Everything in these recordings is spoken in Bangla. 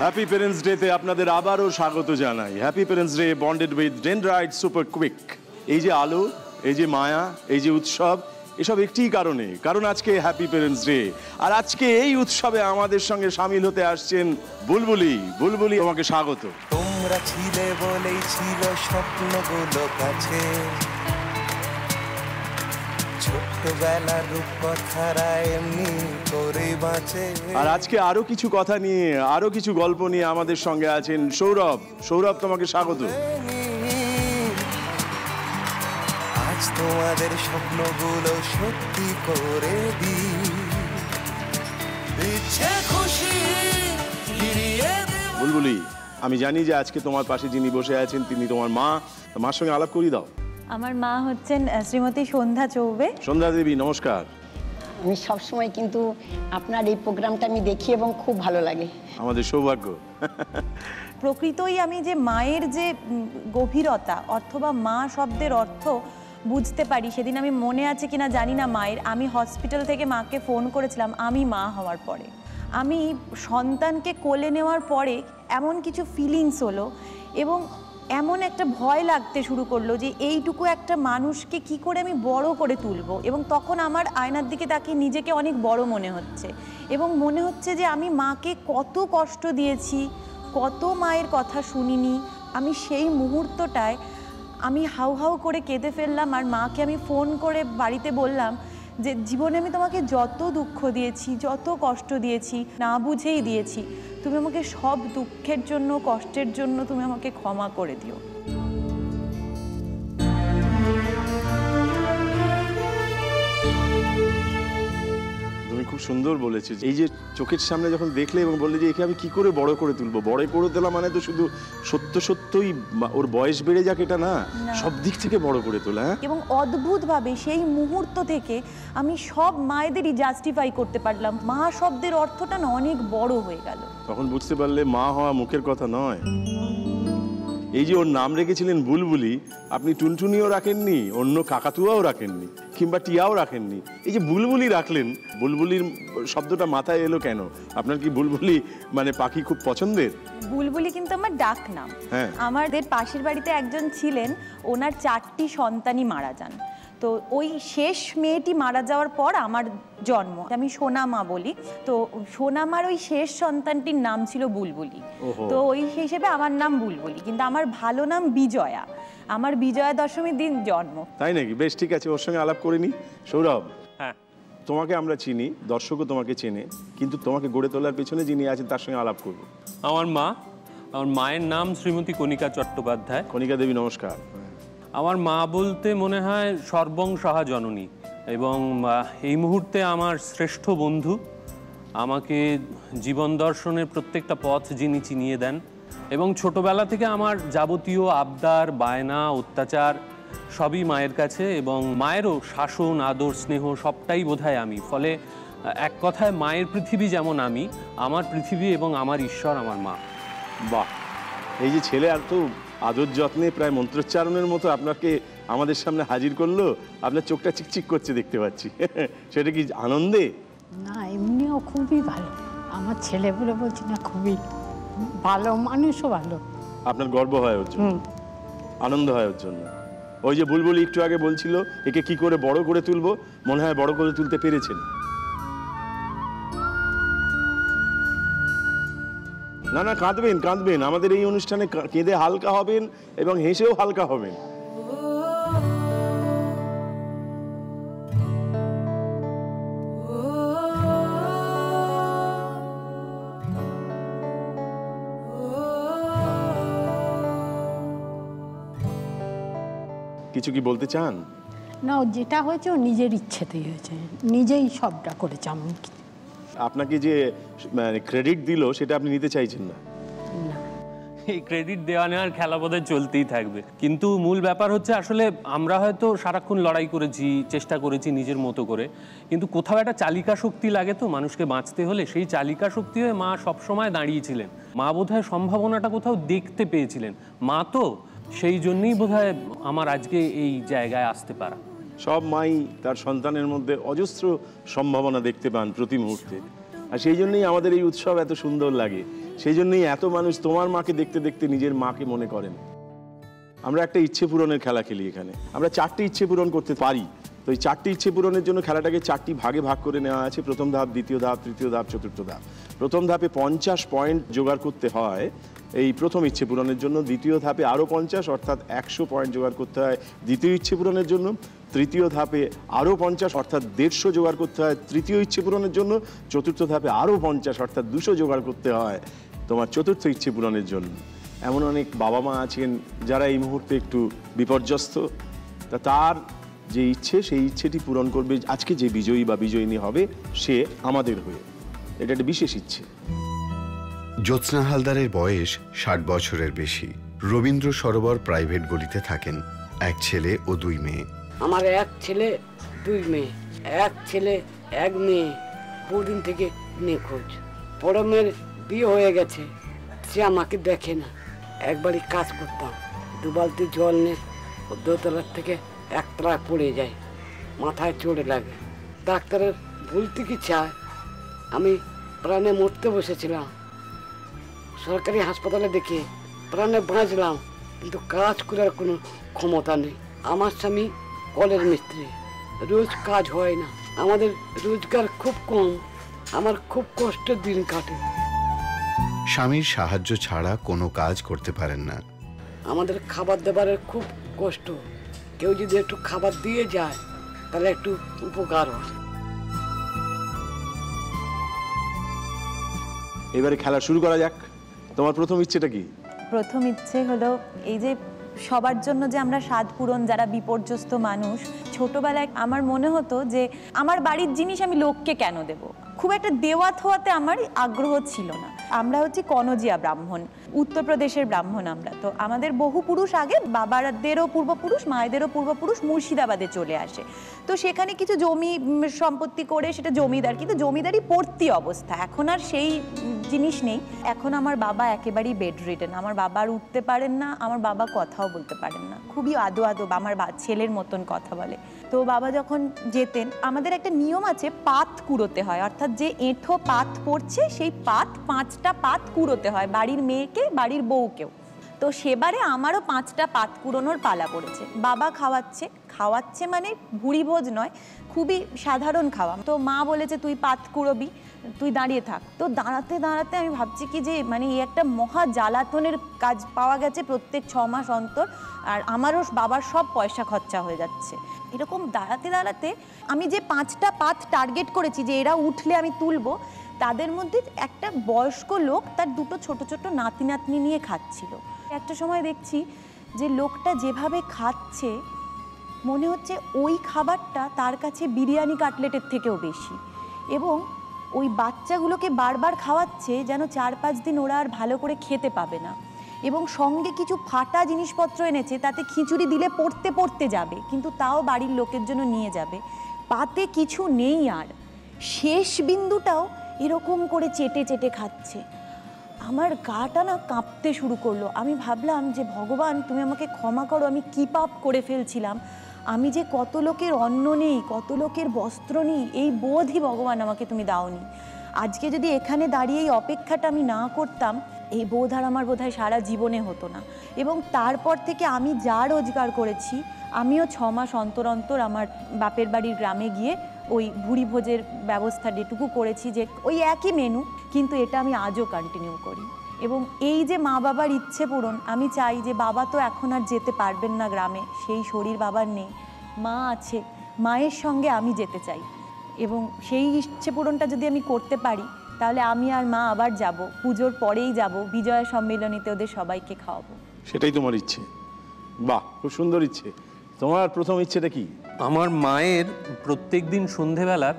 হ্যাপি প্যারেন্টস ডেতে আপনাদের আবারও স্বাগত জানাই। Happy parents day bonded with dendrite super quick. এই যে আলো, এই যে মায়া, এই যে উৎসব, এসব একটিই কারণ আজকে হ্যাপি প্যারেন্টস ডে। আর আজকে এই উৎসবে আমাদের সঙ্গে সামিল হতে আসছেন বুলবুলি। বুলবুলি, তোমাকে স্বাগত। তোমরা ছিলে বলেই ছিল স্বপ্নগুলো কাছে, ছোট্টবেলার রূপকথারা এমনি করে বাঁচে। আর আজকে আরো কিছু কথা নিয়ে, আরো কিছু গল্প নিয়ে আমাদের সঙ্গে আছেন সৌরভ। সৌরভ, তোমাকে স্বাগত। আজ তোমাদের স্বপ্নগুলো সত্যি করে দিই, ইচ্ছে খুশি ফিরিয়ে দেব। বুলবুলি, আমি জানি যে আজকে তোমার পাশে যিনি বসে আছেন তিনি তোমার মা। মার সঙ্গে আলাপ করিয়ে দাও। আমার মা হচ্ছেন শ্রীমতী সন্ধ্যা চৌবে। সন্ধ্যা দেবী, নমস্কার। আমি সবসময় কিন্তু আপনার এই প্রোগ্রামটা আমি দেখি এবং খুব ভালো লাগে। আমাদের সৌভাগ্য। প্রকৃতই আমি যে মায়ের যে গভীরতা অথবা মা শব্দের অর্থ বুঝতে পারি, সেদিন আমি মনে আছে কিনা জানি না মায়ের, আমি হসপিটাল থেকে মাকে ফোন করেছিলাম আমি মা হওয়ার পরে। আমি সন্তানকে কোলে নেওয়ার পরে এমন কিছু ফিলিংস হলো এবং এমন একটা ভয় লাগতে শুরু করলো যে এইটুকু একটা মানুষকে কি করে আমি বড় করে তুলবো, এবং তখন আমার আয়নার দিকে তাকিয়ে নিজেকে অনেক বড় মনে হচ্ছে এবং মনে হচ্ছে যে আমি মাকে কত কষ্ট দিয়েছি, কত মায়ের কথা শুনিনি। আমি সেই মুহূর্তটায় আমি হাউ হাউ করে কেঁদে ফেললাম আর মাকে আমি ফোন করে বাড়িতে বললাম যে জীবনে আমি তোমাকে যত দুঃখ দিয়েছি, যত কষ্ট দিয়েছি, না বুঝেই দিয়েছি, তুমি আমাকে সব দুঃখের জন্য, কষ্টের জন্য তুমি আমাকে ক্ষমা করে দিও। তুমি খুব সুন্দর বলেছো। এই যে চোখের সামনে যখন দেখলে এবং বললে যে একে আমি কি করে বড় করে তুলবো, বড় করে তোলা মানে তো শুধু সত্যই ওর বয়স বেড়ে যাক এটা না, সব দিক থেকে বড় করে তোলা। এবং অদ্ভুতভাবে সেই মুহূর্ত থেকে আমি সব মায়েদেরই জাস্টিফাই করতে পারলাম। মা শব্দের অর্থটা না অনেক বড় হয়ে গেল। তখন বুঝতে পারলে মা হওয়া মুখের কথা নয়। এই যে ওর নাম রেখেছিলেন বুলবুলি, আপনি টুনটুনিও রাখেননি, অন্য কাকাতুয়াও রাখেননি, কিংবা টিয়াও রাখেননি, এই যে বুলবুলি রাখলেন। বুলবুলির শব্দটা মাথায় এলো কেন? আপনার কি বুলবুলি মানে পাখি খুব পছন্দের? বুলবুলি কিন্তু আমার ডাক নাম। হ্যাঁ। আমাদের পাশের বাড়িতে একজন ছিলেন, ওনার 4টি সন্তানই মারা যান। তো ওই শেষ মেয়েটি মারা যাওয়ার পর আমার জন্ম, আমি সোনামা বলি। তো সোনামার ওই শেষ সন্তানটির নাম ছিল বুলবুলি। তো ওই হিসেবে আমার নাম বুলবুলি, কিন্তু আমার ভালো নাম বিজয়া। আমার বিজয়া দশমীর দিন জন্ম। তাই নাকি? বেশ, ঠিক আছে, ওর সঙ্গে আলাপ করে নি। সৌরভ, হ্যাঁ, তোমাকে আমরা চিনি, দর্শকও তোমাকে চেনে, কিন্তু তোমাকে গড়ে তোলার পেছনে যিনি আছেন তার সঙ্গে আলাপ করবো। আমার মায়ের নাম শ্রীমতী কণিকা চট্টোপাধ্যায়। কণিকা দেবী, নমস্কার। আমার মা বলতে মনে হয় সর্বং সহা জননী, এবং এই মুহূর্তে আমার শ্রেষ্ঠ বন্ধু। আমাকে জীবন দর্শনের প্রত্যেকটা পথ যিনি চিনিয়ে দেন, এবং ছোটবেলা থেকে আমার যাবতীয় আবদার, বায়না, অত্যাচার সবই মায়ের কাছে, এবং মায়েরও শাসন, আদর, স্নেহ সবটাই বোধহয় আমি। ফলে এক কথায় মায়ের পৃথিবী যেমন আমি, আমার পৃথিবী এবং আমার ঈশ্বর আমার মা। বাহ, এই যে ছেলে এত আদর যত্নে প্রায় মন্ত্রোচ্চারণের মতো আপনাকে আমাদের সামনে হাজির করলো, আপনার চোখটা চিকচিক করছে দেখতে পাচ্ছি। সেটা কি আনন্দে? না, এমনিও খুবই ভালো। আমার ছেলে বলে বলছি না, খুবই ভালো মানুষও ভালো। আপনার গর্ব হয় ওর জন্য, আনন্দ হয় ওর জন্য। ওই যে বুলবুলি একটু আগে বলছিল একে কি করে বড় করে তুলবো, মনে হয় বড় করে তুলতে পেরেছেন। না না, কাঁদবেন। আমাদের এই অনুষ্ঠানে কেঁদে হালকা হবেন এবং হেসেও হালকা হবেন। কিছু কি বলতে চান? না, যেটা হয়েছে ও নিজের ইচ্ছেতেই হয়েছে, নিজেই সবটা করেছে। আপনাকে যে ক্রেডিট দিল সেটা আপনি নিতে চাইছেন না? এই ক্রেডিট দেওয়া নেওয়ার খেলা বোধহয় চলতেই থাকবে, কিন্তু মূল ব্যাপার হচ্ছে আসলে আমরা হয়তো সারাক্ষণ লড়াই করেছি, চেষ্টা করেছি নিজের মতো করে, কিন্তু কোথাও একটা চালিকা শক্তি লাগে তো মানুষকে বাঁচতে হলে। সেই চালিকা শক্তি হয়ে মা সবসময় দাঁড়িয়েছিলেন। মা বোধহয় সম্ভাবনাটা কোথাও দেখতে পেয়েছিলেন। মা তো সেই জন্যই বোধহয় আমার আজকে এই জায়গায় আসতে পারা। সব মাই তার সন্তানের মধ্যে অজস্র সম্ভাবনা দেখতে পান প্রতি মুহূর্তে। আর সেই জন্যই আমাদের এই উৎসব এত সুন্দর লাগে, সেই জন্যই এত মানুষ তোমার মাকে দেখতে দেখতে নিজের মাকে মনে করেন। আমরা একটা ইচ্ছে পূরণের খেলা খেলি এখানে, আমরা 4টি ইচ্ছে পূরণ করতে পারি। তো এই 4টি ইচ্ছে পূরণের জন্য খেলাটাকে 4টি ভাগে ভাগ করে নেওয়া আছে। প্রথম ধাপ, দ্বিতীয় ধাপ, তৃতীয় ধাপ, চতুর্থ ধাপ। প্রথম ধাপে 50 পয়েন্ট জোগাড় করতে হয় এই প্রথম ইচ্ছে পূরণের জন্য। দ্বিতীয় ধাপে আরও 50 অর্থাৎ 100 পয়েন্ট জোগাড় করতে হয় দ্বিতীয় ইচ্ছে পূরণের জন্য। তৃতীয় ধাপে আরও 50 অর্থাৎ 150 জোগাড় করতে হয় তৃতীয় ইচ্ছে পূরণের জন্য। চতুর্থ ধাপে আরও 50 অর্থাৎ 200 জোগাড় করতে হয় তোমার চতুর্থ ইচ্ছে পূরণের জন্য। এমন অনেক বাবা মা আছেন যারা এই মুহূর্তে একটু বিপর্যস্ত, তার যে ইচ্ছে সেই ইচ্ছেটি পূরণ করবে আজকে যে বিজয়ী বা বিজয়িনী হবে সে আমাদের হয়ে। এটা একটা বিশেষ ইচ্ছে। জ্যোৎস্না হালদারের বয়স 60 বছরের বেশি। রবীন্দ্র সরোবর প্রাইভেট গলিতে থাকেন। এক ছেলে ও 2 মেয়ে। আমার এক ছেলে 2 মেয়ে। এক ছেলে 1 মেয়ে বহুদিন থেকে নিখোঁজ। বড় মেয়ের বিয়ে হয়ে গেছে, সে আমাকে দেখে না। একবারই কাজ করতাম, 2 বালতি জল নিয়ে 2তলার থেকে 1তলায় পড়ে যায়, মাথায় চড়ে লাগে। ডাক্তারের বলতে কি চায়, আমি প্রাণে মরতে বসেছিলাম। সরকারি হাসপাতালে দেখে প্রাণে বাঁচলাম, কিন্তু কাজ করার কোনো ক্ষমতা নেই। আমার স্বামী কলের মিস্ত্রি, রোজ কাজ হয় না, আমাদের রোজগার খুব কম, আমার খুব কষ্টের দিন কাটে। স্বামীর সাহায্য ছাড়া কোনো কাজ করতে পারেন না। আমাদের খাবার দাবারের খুব কষ্ট, কেউ যদি একটু খাবার দিয়ে যায় তাহলে একটু উপকার হয়। এবারে খেলা শুরু করা যাক। তোমার প্রথম ইচ্ছেটা কি? প্রথম ইচ্ছে হলো এই যে সবার জন্য যে আমরা স্বাদ পূরণ, যারা বিপর্যস্ত মানুষ, ছোটবেলায় আমার মনে হতো যে আমার বাড়ির জিনিস আমি লোককে কেন দেব, খুব একটা দেওয়া থোয়াতে আমার আগ্রহ ছিল না। আমরা হচ্ছে কনজিয়া ব্রাহ্মণ, উত্তরপ্রদেশের ব্রাহ্মণ আমরা। তো আমাদের বহু পুরুষ আগে, বাবাদেরও পূর্বপুরুষ, মায়েদেরও পূর্বপুরুষ মুর্শিদাবাদে চলে আসে। তো সেখানে কিছু জমি সম্পত্তি করে সেটা জমিদার, কিন্তু জমিদারি পড়তি অবস্থা। এখন আর সেই জিনিস নেই। এখন আমার বাবা একেবারেই বেড রিডেন, আমার বাবা আর উঠতে পারেন না, আমার বাবা কথাও বলতে পারেন না, খুবই আদো আদো আমার ছেলের মতন কথা বলে। তো বাবা যখন যেতেন, আমাদের একটা নিয়ম আছে, পাত কুড়োতে হয়, অর্থাৎ যে এঁঠো পাত পড়ছে সেই পাত 5টা পাত কুড়োতে হয়, বাড়ির মেয়েকে, বাড়ির বউকেও। তো সেবারে আমারও 5টা পাত কুড়োনোর পালা পড়েছে। বাবা খাওয়াচ্ছে মানে ভুড়ি ভোজ নয়, খুবই সাধারণ খাওয়া। তো মা বলেছে তুই পাত কুড়োবি, তুই দাঁড়িয়ে থাক। তো দাঁড়াতে দাঁড়াতে আমি ভাবছি কি যে মানে এই একটা মহা জ্বালাতনের কাজ পাওয়া গেছে প্রত্যেক 6 মাস অন্তর, আর আমারও বাবার সব পয়সা খরচা হয়ে যাচ্ছে। এরকম দাঁড়াতে দাঁড়াতে আমি যে 5টা পাত টার্গেট করেছি যে এরা উঠলে আমি তুলবো, তাদের মধ্যে একটা বয়স্ক লোক তার 2টো ছোট ছোট নাতি নাতনি নিয়ে খাচ্ছিল। একটা সময় দেখছি যে লোকটা যেভাবে খাচ্ছে মনে হচ্ছে ওই খাবারটা তার কাছে বিরিয়ানি কাটলেটের থেকেও বেশি, এবং ওই বাচ্চাগুলোকে বারবার খাওয়াচ্ছে যেন 4-5 দিন ওরা আর ভালো করে খেতে পাবে না। এবং সঙ্গে কিছু ফাটা জিনিসপত্র এনেছে, তাতে খিচুড়ি দিলে পড়তে পড়তে যাবে, কিন্তু তাও বাড়ির লোকের জন্য নিয়ে যাবে। পাতে কিছু নেই, আর শেষ বিন্দুটাও এরকম করে চেটে চেটে খাচ্ছে। আমার গাটা না কাঁপতে শুরু করলো। আমি ভাবলাম যে ভগবান তুমি আমাকে ক্ষমা করো, আমি কি পাপ করে ফেলছিলাম, আমি যে কত লোকের অন্ন নেই, কত লোকের বস্ত্র নেই, এই বোধই ভগবান আমাকে তুমি দাওনি। আজকে যদি এখানে দাঁড়িয়ে এই অপেক্ষাটা আমি না করতাম, এই বোধ আর আমার বোধহয় সারা জীবনে হতো না। এবং তারপর থেকে আমি যা রোজগার করেছি, আমিও 6 মাস অন্তর অন্তর আমার বাপের বাড়ির গ্রামে গিয়ে ওই ভুড়ি ভোজের ব্যবস্থা যেটুকু করেছি, যে ওই একই মেনু, কিন্তু এটা আমি আজও কন্টিনিউ করি। এবং এই যে মা বাবার ইচ্ছে পূরণ, আমি চাই যে বাবা তো এখন আর যেতে পারবেন না গ্রামে, সেই শরীর বাবার নেই, মা আছে, মায়ের সঙ্গে আমি যেতে চাই। এবং সেই ইচ্ছে পূরণটা যদি আমি করতে পারি, তাহলে আমি আর মা আবার যাব, পুজোর পরেই যাব, বিজয়া সম্মেলনীতে ওদের সবাইকে খাওয়াবো। সেটাই তোমার ইচ্ছে? বাহ, খুব সুন্দর ইচ্ছে। তোমার প্রথম ইচ্ছেটা কি? আমার মায়ের প্রত্যেক দিন সন্ধেবেলার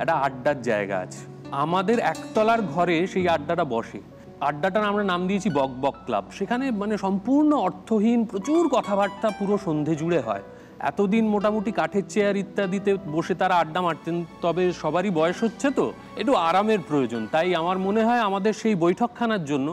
একটা আড্ডার জায়গা আছে, আমাদের 1তলার ঘরে সেই আড্ডাটা বসে। আড্ডাটার আমরা নাম দিয়েছি বক বক ক্লাব। সেখানে মানে সম্পূর্ণ অর্থহীন প্রচুর কথাবার্তা পুরো সন্ধে জুড়ে হয়। এতদিন মোটামুটি কাঠের চেয়ার ইত্যাদিতে বসে তারা আড্ডা মারতেন, তবে সবারই বয়স হচ্ছে, তো একটু আরামের প্রয়োজন। তাই আমার মনে হয় আমাদের সেই বৈঠকখানার জন্য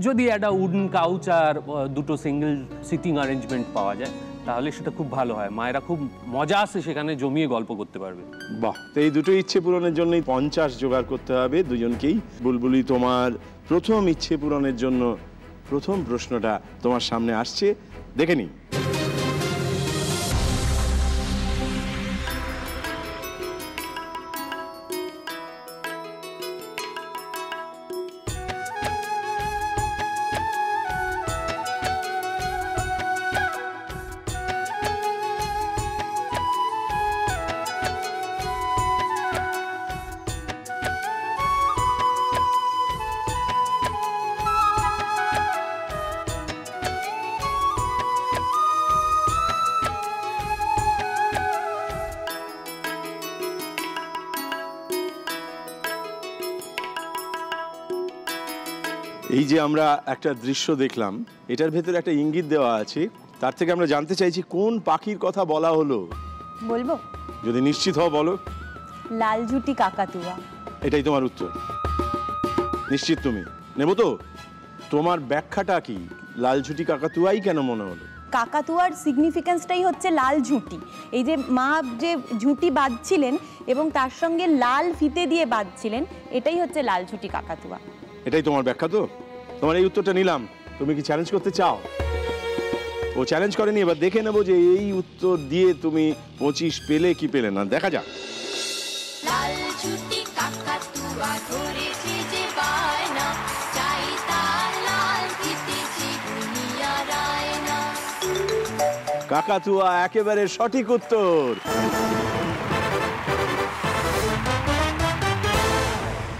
যদি একটা উডেন কাউচ আর 2টো সিঙ্গেল সিটিং অ্যারেঞ্জমেন্ট পাওয়া যায়, তাহলে সেটা খুব ভালো হয়, মায়েরা খুব মজা আসে সেখানে জমিয়ে গল্প করতে পারবে। বাহ, তো এই দুটো ইচ্ছে পূরণের জন্যই 50 জোগাড় করতে হবে দুজনকেই। বুলবুলি, তোমার প্রথম ইচ্ছে পূরণের জন্য প্রথম প্রশ্নটা তোমার সামনে আসছে, দেখে নিই। এই যে আমরা একটা দৃশ্য দেখলাম, এটার ভেতরে একটা ইঙ্গিত দেওয়া আছে, তার থেকে আমরা জানতে চাইছি কোন পাখির কথা বলা হলো। বলবো? যদি নিশ্চিত হও বলো। লালঝুটি কাকাতুয়া। এটাই তোমার উত্তর? নিশ্চিত তুমি? নেব তো। তোমার ব্যাখ্যাটা কি? লালঝুটি কাকাতুয়াই কেন মনে হলো? কাকাতুয়ার সিগনিফিকেন্সটাই হচ্ছে লাল ঝুঁটি। এই যে মা যে ঝুঁটি বাঁধছিলেন এবং তার সঙ্গে লাল ফিতে দিয়ে বাঁধছিলেন, এটাই হচ্ছে লাল ঝুঁটি কাকাতুয়া। এটাই তোমার ব্যাখ্যা তো? তোমার এই উত্তরটা নিলাম। তুমি কি চ্যালেঞ্জ করতে চাও? ও চ্যালেঞ্জ করেনি, এবার দেখে নেবো যে এই উত্তর দিয়ে তুমি 25 পেলে কি পেলে না, দেখা যাক। লাল ঝুঁটি কাকাতুয়া ধরেছে যে বায়না, চাই তার লাল ফিতে জীবনিয়া রায়না। কাকাতুয়া একেবারে সঠিক উত্তর।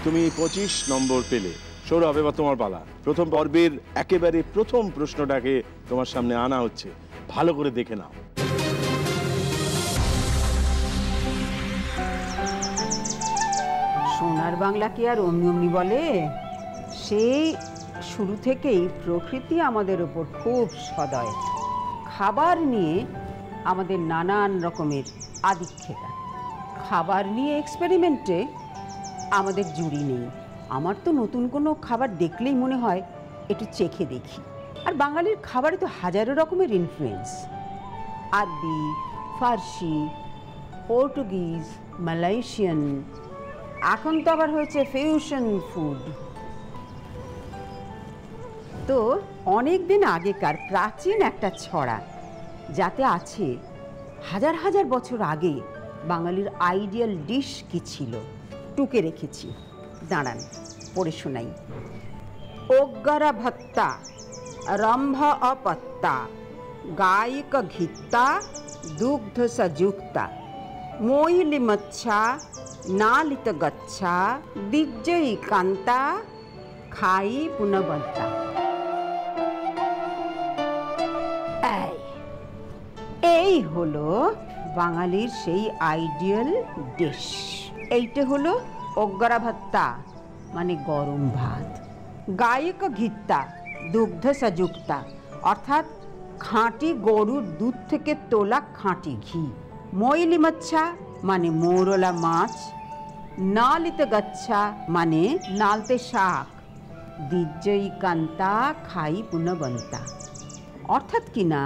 তুমি 25 নম্বর পেলে। সৌরভ, এবার তোমার পালা। প্রথম পর্বের একেবারে প্রথম প্রশ্নটাকে তোমার সামনে আনা হচ্ছে, ভালো করে দেখে নাও। সোনার বাংলা কি আর অমনি অমনি বলে? সেই শুরু থেকেই প্রকৃতি আমাদের ওপর খুব সদয়। খাবার নিয়ে আমাদের নানান রকমের আদিক্ষেতা, খাবার নিয়ে এক্সপেরিমেন্টে আমাদের জুড়ি নেই। আমার তো নতুন কোনো খাবার দেখলেই মনে হয় একটু চেখে দেখি। আর বাঙালির খাবারে তো হাজারো রকমের ইনফ্লুয়েন্স, আরবি, ফার্সি, পর্তুগিজ, মালয়েশিয়ান, এখন তো আবার হয়েছে ফিউশন ফুড। তো অনেক দিন আগেকার প্রাচীন একটা ছড়া, যাতে আছে হাজার হাজার বছর আগে বাঙালির আইডিয়াল ডিশ কি ছিল, টুকে রেখেছি, দাঁড়ান পড়ে শোনাই। ওগ্গরা ভত্তা, রম্ভ অপত্তা, গায়িক ঘিত্তা, দুগ্ধ সযুক্তা, মোইলি মচ্ছা, নালিত গচ্ছা, দিজ্জয়ী কান্তা, খাই পুনবন্তা। এই হলো বাঙালির সেই আইডিয়াল ডিশ। এইটা হলো ওগ্গরা ভত্তা, মানে গরম ভাত। গায়িক ঘিত্তা, দুগ্ধ সযুক্তা, অর্থাৎ খাঁটি গরুর দুধ থেকে তোলা খাঁটি ঘি। মইলি মচ্ছা মানে মৌরলা মাছ। নালিত গচ্ছা মানে নালতে শাক। দিজ্জয়ী কান্তা, খাই পুনবন্তা। অর্থাৎ কিনা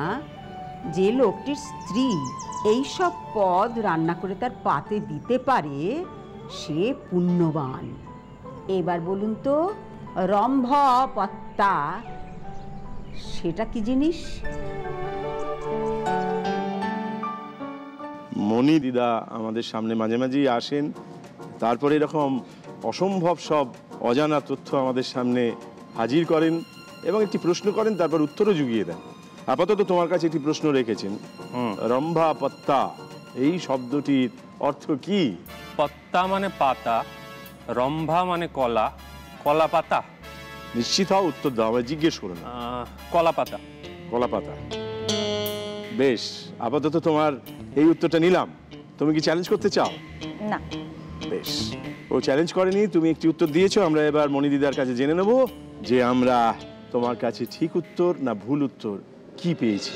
যে লোকটির স্ত্রী এইসব পদ রান্না করে তার পাতে দিতে পারে সে পুণ্যবান। এবার বলুন তো, রম্ভ পত্তা সেটা কি জিনিস? মণি দিদা আমাদের সামনে মাঝে মাঝেই আসেন, তারপরে এরকম অসম্ভব সব অজানা তথ্য আমাদের সামনে হাজির করেন এবং একটি প্রশ্ন করেন, তারপর উত্তরও জুগিয়ে দেন। আপাতত তোমার কাছে একটি প্রশ্ন রেখেছেন, রম্ভা পত্তা, এই শব্দটির অর্থ কি? পত্তা মানে পাতা, রম্ভা মানে কলা, কলা পাতা। নিশ্চিত হও, উত্তর দাও, আমায় জিজ্ঞেস করো না। কলা পাতা। কলা পাতা, বেশ। আপাতত তোমার এই উত্তরটা নিলাম। তুমি কি চ্যালেঞ্জ করতে চাও? না। বেশ, ও চ্যালেঞ্জ করেনি, তুমি একটি উত্তর দিয়েছো। আমরা এবার মণিদিদার কাছে জেনে নেব যে আমরা তোমার কাছে ঠিক উত্তর না ভুল উত্তর কি পেয়েছি।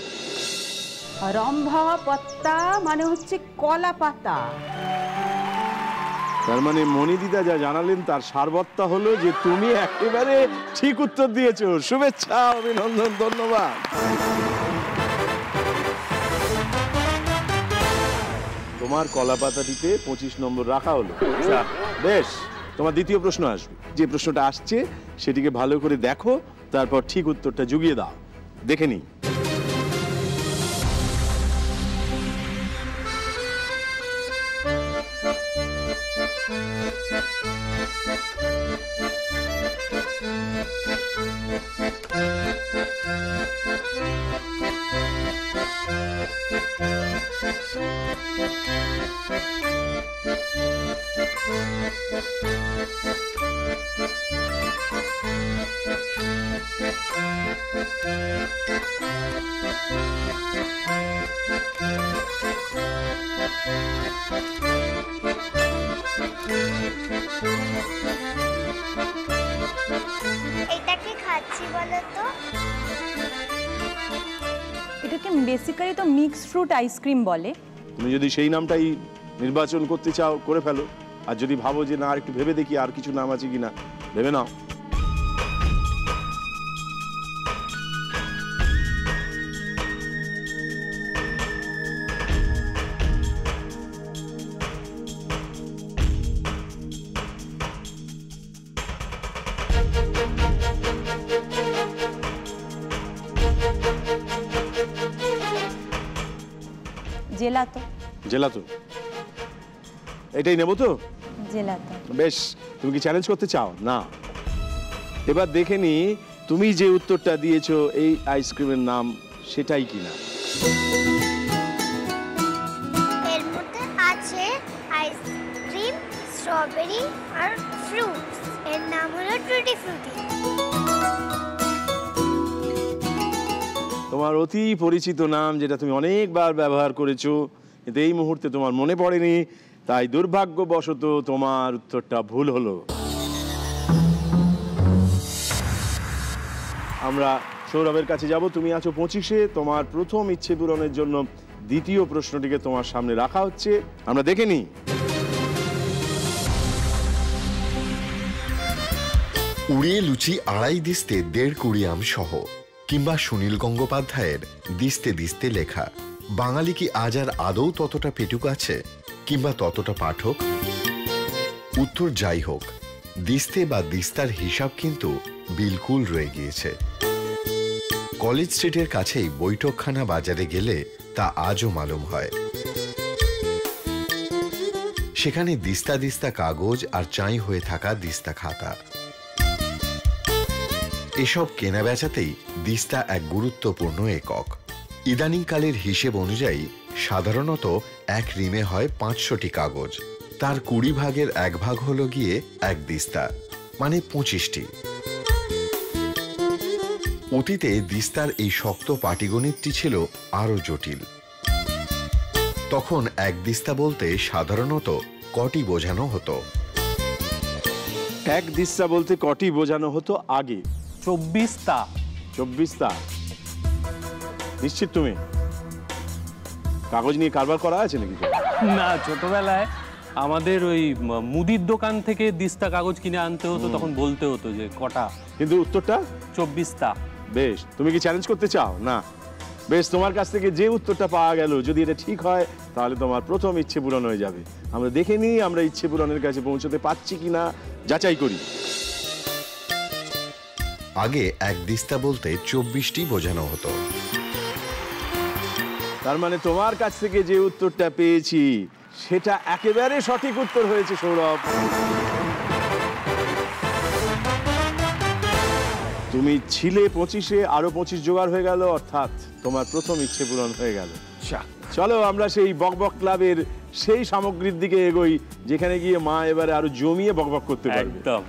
রম্ভা পত্তা মানে হচ্ছে কলা পাতা। তার মানে মণিদিদা যা জানালেন তার সারবত্তা হলো যে তুমি একেবারে ঠিক উত্তর দিয়েছো। শুভেচ্ছা, অভিনন্দন, ধন্যবাদ। তোমার কলা পাতাটিতে 25 নম্বর রাখা হলো। বেশ, তোমার দ্বিতীয় প্রশ্ন আসবে। যে প্রশ্নটা আসছে সেটিকে ভালো করে দেখো, তারপর ঠিক উত্তরটা জুগিয়ে দাও। দেখে নিই। এটা কি খাচ্ছি বলো তো? এটাকে বেসিক্যালি তো মিক্স ফ্রুট আইসক্রিম বলে। তুমি যদি সেই নামটাই নির্বাচন করতে চাও করে ফেলো, আর যদি ভাবো যে না আর একটু ভেবে দেখি আর কিছু নাম আছে কিনা, ভেবে নাও। জেলাতো। জেলাতো, এটাই নেবো তো? জেলাতো। বেশ, তুমি কি চ্যালেঞ্জ করতে চাও? না। এবার দেখে নি তুমি যে উত্তরটা দিয়েছো এই আইসক্রিমের নাম সেটাই কিনা। এর মধ্যে আছে আইসক্রিম, স্ট্রবেরি আর ফ্রুটস। এর নাম হলো টুটি ফ্রুটি। তোমার অতি পরিচিত নাম, যেটা তুমি অনেকবার ব্যবহার করেছো, কিন্তু এই মুহূর্তে তোমার মনে পড়েনি, তাই দুর্ভাগ্যবশত তোমার উত্তরটা ভুল হলো। আমরা সৌরভের কাছে যাব। তুমি আছো 25-এ। তোমার প্রথম ইচ্ছে পূরণের জন্য দ্বিতীয় প্রশ্নটিকে তোমার সামনে রাখা হচ্ছে। আমরা দেখে নিই। উড়িয়ে লুচি আড়াই দিস্তে 1.5 কুড়ি আম সহ, কিংবা সুনীল গঙ্গোপাধ্যায়ের দিস্তে দিস্তে লেখা। বাঙালি কি আজ আর আদৌ ততটা পেটুক আছে, কিংবা ততটা পাঠক? উত্তর যাই হোক, দিস্তে বা দিস্তার হিসাব কিন্তু বিলকুল রয়ে গিয়েছে। কলেজ স্ট্রিটের কাছেই বৈঠকখানা বাজারে গেলে তা আজও মালুম হয়। সেখানে দিস্তা দিস্তা কাগজ আর চাই হয়ে থাকা দিস্তা খাতা। এসব কেনা বেচাতেই দিস্তা এক গুরুত্বপূর্ণ একক। ইদানিংকালের হিসেব অনুযায়ী সাধারণত এক রিমে হয় 500টি কাগজ। তার 20 ভাগের 1 ভাগ হলো গিয়ে এক দিস্তা, মানে 25টি। অতীতে দিস্তার এই শক্ত পাটিগণিতটি ছিল আরো জটিল। তখন এক দিস্তা বলতে সাধারণত কটি বোঝানো হতো? এক দিস্তা বলতে কটি বোঝানো হতো আগে? 24টা। 24টা? নিশ্চিত তুমি? কাগজ নিয়ে কারবার করা আছে নাকি? না, ছোটবেলায় আমাদের ওই মুদির দোকান থেকে দিস্তা কাগজ কিনে আনতে হতো, তখন বলতে হতো যে কটা। কিন্তু উত্তরটা 24টা। বেশ, তুমি কি চ্যালেঞ্জ করতে চাও? না। বেশ, তোমার কাছ থেকে যে উত্তরটা পাওয়া গেল, যদি এটা ঠিক হয় তাহলে তোমার প্রথম ইচ্ছে পূরণ হয়ে যাবে। আমরা দেখে নিই আমরা ইচ্ছে পূরণের কাছে পৌঁছতে পারছি কিনা, যাচাই করি। আগে এক দিস্তা বলতে 24টি বোঝানো হতো। তার মানে তোমার কাছ থেকে যে উত্তরটা পেয়েছি সেটা একেবারে সঠিক উত্তর হয়েছে সৌরভ। তুমি ছিলে 25-এ, আরো 25 জোগাড় হয়ে গেল, অর্থাৎ তোমার প্রথম ইচ্ছে পূরণ হয়ে গেল। চলো আমরা সেই বকবক ক্লাবের সেই সামগ্রীর দিকে এগোই, যেখানে গিয়ে মা এবারে আরো জমিয়ে বকবক করতে পারবে। একদম।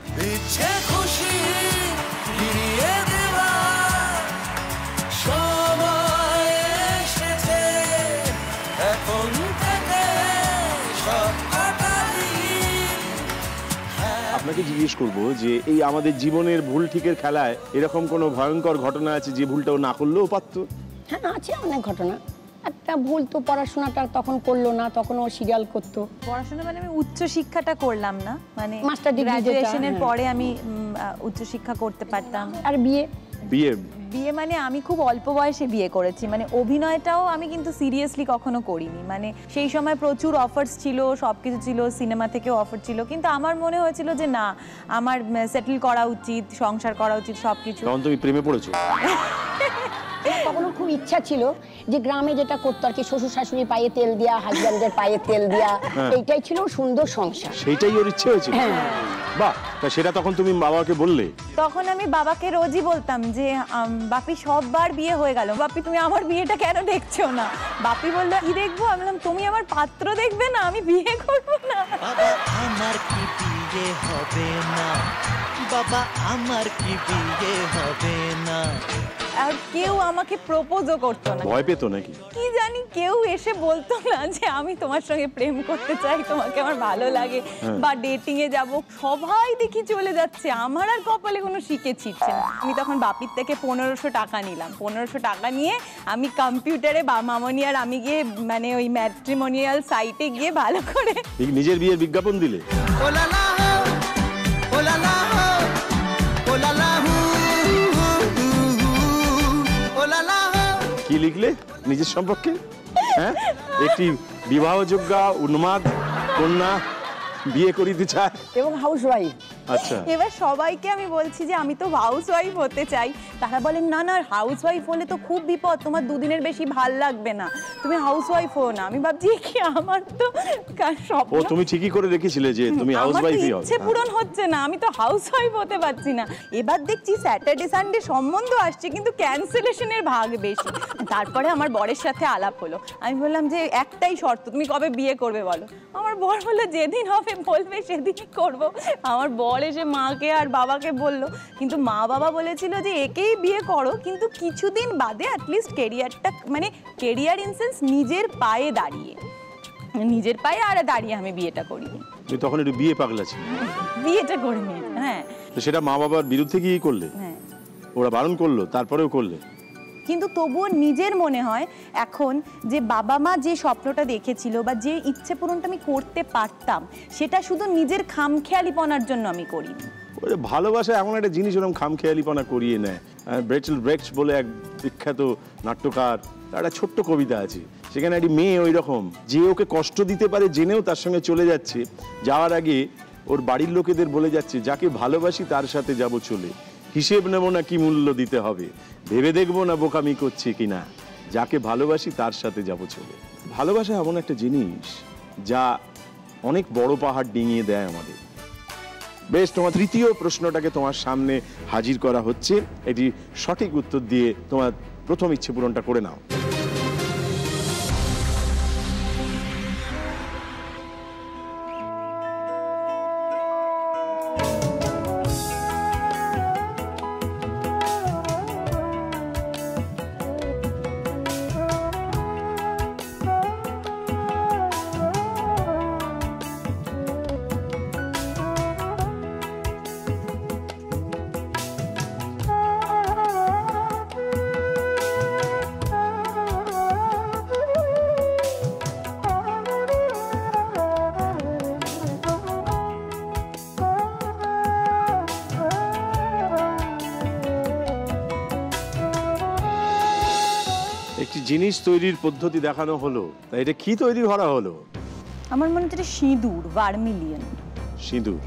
আপনাকে জিজ্ঞেস করবো যে এই আমাদের জীবনের ভুল ঠিকের খেলায় এরকম কোনো ভয়ঙ্কর ঘটনা আছে যে ভুলটাও না করলেও পারতো? হ্যাঁ, আছে অনেক ঘটনা। একটা ভুল তো পড়াশোনাটা তখন করলো না, তখন ও সিরিয়াল করতো। পড়াশোনা মানে আমি উচ্চ শিক্ষাটা করলাম না, মানে মাস্টার ডিগ্রি গ্র্যাজুয়েশনের পরে আমি উচ্চ শিক্ষা করতে পারতাম। আর বিয়ে বিয়ে বিয়ে মানে আমি খুব অল্প বয়সে বিয়ে করেছি, মানে অভিনয়টাও আমি কিন্তু সিরিয়াসলি কখনো করিনি। মানে সেই সময় প্রচুর অফার্স ছিল, সব কিছু ছিল, সিনেমা থেকেও অফার ছিল, কিন্তু আমার মনে হয়েছিল যে না, আমার সেটেল করা উচিত, সংসার করা উচিত, সব কিছু। তখন তুমি প্রেমে পড়েছো? তখনও খুব ইচ্ছা ছিল যে গ্রামে যেটা করতো আর কি, শ্বশুর শাশুড়ি পায়ে তেল দেওয়া, হাজব্যান্ডের পায়ে তেল দেওয়া, এইটাই ছিল সুন্দর সংসার। সেইটাই ওর ইচ্ছে হয়েছিল? বাহ, তা সেটা তখন তুমি বাবাকে বললে? তখন আমি বাবাকে রোজই বলতাম যে বাপি সববার বিয়ে হয়ে গেল, বাপি তুমি আমার বিয়েটা কেন দেখছো না? বাপি বললো কি দেখবো? আমি বললাম তুমি আমার পাত্র দেখবে না, আমি বিয়ে করবো না। বাবা আমার কি বিয়ে হবে না, বাবা আমার কি বিয়ে হবে না। আর কেউ আমাকে প্রপোজও করতো না। ভয় পেতো নাকি? কি জানি, কেউ এসে বলতো না যে আমি তোমার সঙ্গে প্রেম করতে চাই, তোমাকে আমার ভালো লাগে, বা ডেটিং এ যাব। সবাই দেখি চলে যাচ্ছে, আমার আর কপালে কোনো শিখে ছিটছে না। আমি তখন বাপির থেকে 1500 টাকা নিলাম। 1500 টাকা নিয়ে আমি কম্পিউটারে মামনি আর আমি গিয়ে মানে ওই ম্যাট্রিমোনিয়াল সাইটে গিয়ে ভালো করে নিজের বিয়ের বিজ্ঞাপন দিলে। Ooh la la ooh la la ooh la la ooh la la. কি লিখলে নিজের সম্পর্কে? হ্যাঁ, একটি বিবাহযোগ্য উন্মাদ কন্যা বিয়ে করিতে চায় এবং হাউসওয়াইফ। আচ্ছা, এবার সবাইকে আমি বলছি যে আমি তো হাউসওয়াইফ হতে চাই। তারা বলেন না না, হাউসওয়াইফ হলে তো খুব বিপদ, তোমার দুদিনের বেশি ভাল লাগবে না, তুমি হাউসওয়াইফ হো না। আমি ভাবছি কি আমার তো স্বপ্ন। ও তুমি ঠিকই করে রেখেছিলে যে তুমি হাউসওয়াইফই হবে। ইচ্ছে পূরণ হচ্ছে না, আমি তো হাউসওয়াইফ হতে পারছি না। এবার দেখছি স্যাটারডে সানডে সম্বন্ধ আসছে, কিন্তু ক্যান্সেলেশনের ভাগ বেশি। তারপরে আমার বরের সাথে আলাপ হলো। আমি বললাম যে একটাই শর্ত, তুমি কবে বিয়ে করবে বলো। আমার বর বললো যেদিন হবে বলবে সেদিনই করব। আমার বর এসে মাকে আর বাবাকে বলল, কিন্তু মা বাবা বলেছিল যে একেই বিয়ে করো, কিন্তু কিছুদিন বাদে অ্যাটলিস্ট কেরিয়ারটা, মানে কেরিয়ার ইন সেন্স নিজের পায়ে দাঁড়িয়ে, নিজের পায়ে আর দাঁড়িয়ে আমি বিয়েটা করিনি। তুমি তখন একটু বিয়ে পাগলা ছিল? বিয়েটা করে নিই। হ্যাঁ, তো সেটা মা বাবার বিরুদ্ধে গিয়ে করলে? হ্যাঁ, ওরা বারণ করলো তারপরেও করলে? কিন্তু তবুও নিজের মনে হয় এখন যে বাবা মা যে স্বপ্নটা দেখেছিল বা যে ইচ্ছে পূরণটা আমি করতে পারতাম, সেটা শুধু নিজের খামখেয়ালিপনার জন্য আমি করিনি। ওরে ভালোবাসা এমন একটা জিনিস, ওরকম খামখেয়ালিপনা করিয়ে নেয়। ব্রেটেল ব্রেক্ট বলে এক বিখ্যাত নাট্যকার, তার একটা ছোট্ট কবিতা আছে, সেখানে একটি মেয়ে ওই রকম, যে ওকে কষ্ট দিতে পারে জেনেও তার সঙ্গে চলে যাচ্ছে, যাওয়ার আগে ওর বাড়ির লোকেদের বলে যাচ্ছে যাকে ভালোবাসি তার সাথে যাব চলে, হিসেব নেব না কি মূল্য দিতে হবে, ভেবে দেখবো না বোকামি করছি কিনা, যাকে ভালোবাসি তার সাথে যাব চলে। ভালোবাসা এমন একটা জিনিস যা অনেক বড় পাহাড় ডিঙিয়ে দেয় আমাদের। বেশ, তোমার তৃতীয় প্রশ্নটাকে তোমার সামনে হাজির করা হচ্ছে। এটি সঠিক উত্তর দিয়ে তোমার প্রথম ইচ্ছে পূরণটা করে নাও। একটি জিনিস তৈরির পদ্ধতি দেখানো হলো, তাই এটা কি তৈরি করা হলো? আমার মনে হচ্ছে সিঁদুর, ভার্মিলিয়ন। সিঁদুর?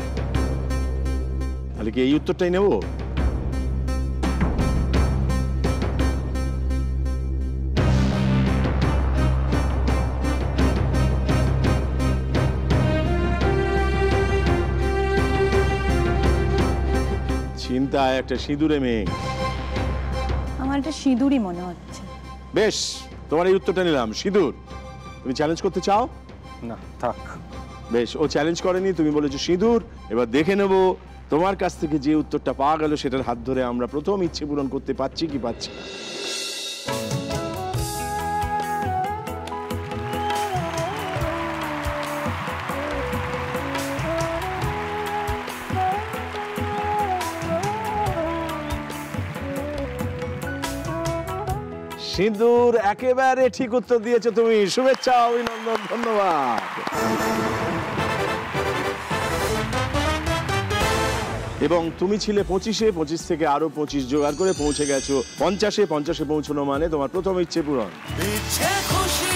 তাহলে কি এই উত্তরটাই নেব? চিন্তায় একটা সিঁদুরে মেঘ। আমার এটা সিঁদুরই মনে হচ্ছে। বেশ, তোমার এই উত্তরটা নিলাম, সিঁদুর। তুমি চ্যালেঞ্জ করতে চাও? না, থাক। বেশ, ও চ্যালেঞ্জ করেনি, তুমি বলেছো সিঁদুর। এবার দেখে নেব তোমার কাছ থেকে যে উত্তরটা পাওয়া গেল সেটার হাত ধরে আমরা প্রথম ইচ্ছে পূরণ করতে পারছি কি পাচ্ছি না। সিঁদুর, একেবারে ঠিক উত্তর দিয়েছো তুমি। শুভেচ্ছা, অভিনন্দন, ধন্যবাদ। এবং তুমি ছিলে 25-এ, 25 থেকে আরো 25 জোগাড় করে পৌঁছে গেছো 50-এ। 50-এ পৌঁছানো মানে তোমার প্রথম ইচ্ছে পূরণ। ইচ্ছে খুশি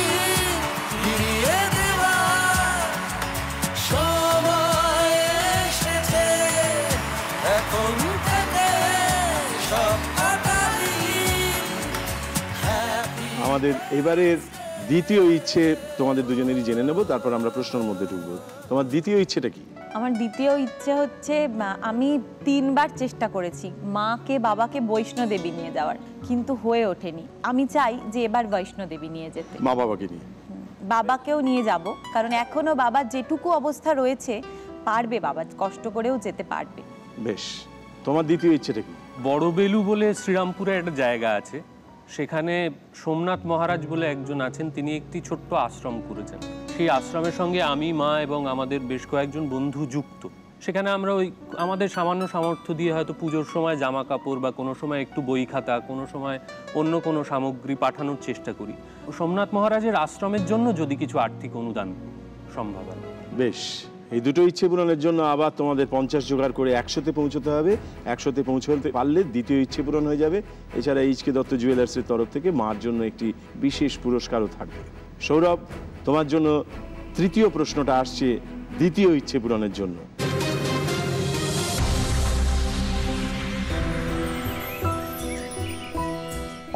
ফিরিয়ে দেওয়ার সময় এসেছে, এখন থেকে সব কাটাবি হ্যাপি। আমাদের এবারের দ্বিতীয় ইচ্ছে তোমাদের দুজনেরই জেনে নেব, তারপর আমরা প্রশ্নের মধ্যে ঢুকবো। তোমার দ্বিতীয় ইচ্ছেটা কি? আমার দ্বিতীয় ইচ্ছে হচ্ছে আমি 3 বার চেষ্টা করেছি মাকে বাবাকে বৈষ্ণোদেবী নিয়ে যাওয়ার, কিন্তু হয়ে ওঠেনি। আমি চাই যে এবার বৈষ্ণোদেবী নিয়ে যেতে। মা বাবাকে নিয়ে? বাবাকেও নিয়ে যাব, কারণ এখনো বাবার যেটুকু অবস্থা রয়েছে পারবে, বাবা কষ্ট করেও যেতে পারবে। বেশ, তোমার দ্বিতীয় ইচ্ছেটা কি? বড়বেলু বলে শ্রীরামপুরে একটা জায়গা আছে, সেখানে সোমনাথ মহারাজ বলে একজন আছেন, তিনি একটি ছোট্ট আশ্রম করেছেন। সেই আশ্রমের সঙ্গে আমি, মা এবং আমাদের বেশ কয়েকজন বন্ধু যুক্ত। সেখানে আমরা ওই আমাদের সামান্য সামর্থ্য দিয়ে হয়তো পুজোর সময় জামা কাপড় বা কোনো সময় একটু বই খাতা, কোনো সময় অন্য কোনো সামগ্রী পাঠানোর চেষ্টা করি। সোমনাথ মহারাজের আশ্রমের জন্য যদি কিছু আর্থিক অনুদান সম্ভব হয়। বেশ, এই দুটো ইচ্ছে পূরণের জন্য আবার তোমাদের 50 জোগাড় করে 100-তে পৌঁছতে হবে। 100-তে পৌঁছতে পারলে দ্বিতীয় ইচ্ছে পূরণ হয়ে যাবে। এছাড়া এইচকে দত্ত জুয়েলার্সের তরফ থেকে মার জন্য একটি বিশেষ পুরস্কারও থাকবে। সৌরভ, তোমার জন্য তৃতীয় প্রশ্নটা আসছে দ্বিতীয় ইচ্ছে পূরণের জন্য।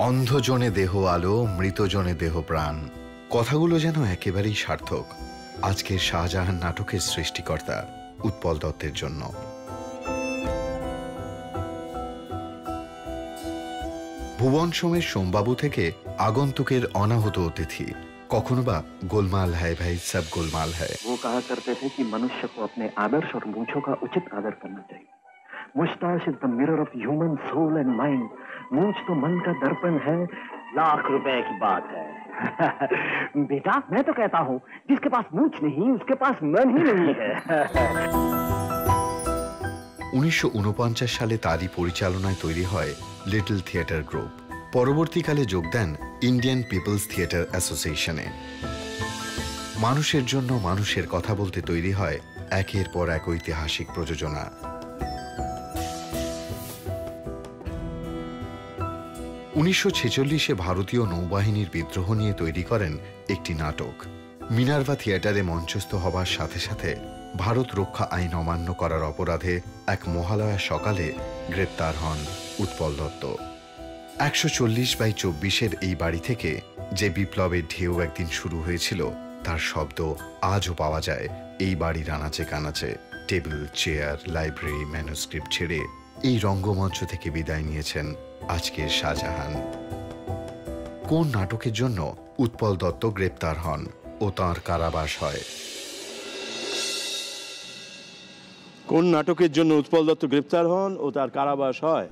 অন্ধজনে দেহ আলো, মৃতজনে দেহ প্রাণ, কথাগুলো যেন একেবারেই সার্থক আজকের শাহজাহান নাটকের সৃষ্টিকর্তা উৎপল দত্তের জন্য। ভুবন সোমের সোমবাবু থেকে আগন্তুকের অনাহত অতিথি, কখনো বা গোলমাল হ্যায় ভাই সব গোলমাল হ্যায়। वो कहा करते थे कि मनुष्य को अपने आदर्श और मूंछों का उचित आदर करना चाहिए। Moustache is the mirror of human soul and mind. मूंछ तो मन का दर्पण है। लाख रुपए की बात है। बेटा, मैं तो कहता हूँ जिसके पास मूंछ नहीं उसके पास मन ही नहीं है। 1949 সালে তারই পরিচালনায় তৈরি হয় লিটল থিয়েটার গ্রুপ। পরবর্তীকালে যোগ দেন ইন্ডিয়ান পিপলস থিয়েটার অ্যাসোসিয়েশনে। মানুষের জন্য মানুষের কথা বলতে তৈরি হয় একের পর এক ঐতিহাসিক প্রযোজনা। 1946-এ ভারতীয় নৌবাহিনীর বিদ্রোহ নিয়ে তৈরি করেন একটি নাটক। মিনার্ভা থিয়েটারে মঞ্চস্থ হবার সাথে সাথে ভারত রক্ষা আইন অমান্য করার অপরাধে এক মহালয়া সকালে গ্রেপ্তার হন উৎপল দত্ত। 140/24 এই বাড়ি থেকে যে বিপ্লবের ঢেউ একদিন শুরু হয়েছিল তার শব্দ আজও পাওয়া যায় এই বাড়ির আনাচে কানাচে। টেবিল, চেয়ার, লাইব্রেরি, ম্যানুস্ক্রিপ্ট ছেড়ে এই রঙ্গমঞ্চ থেকে বিদায় নিয়েছেন আজকের শাহজাহান। কোন নাটকের জন্য উৎপল দত্ত গ্রেপ্তার হন ও তাঁর কারাবাস হয়? কোন নাটকের জন্য উৎপল দত্ত গ্রেপ্তার হন ও তার কারাবাস হয়?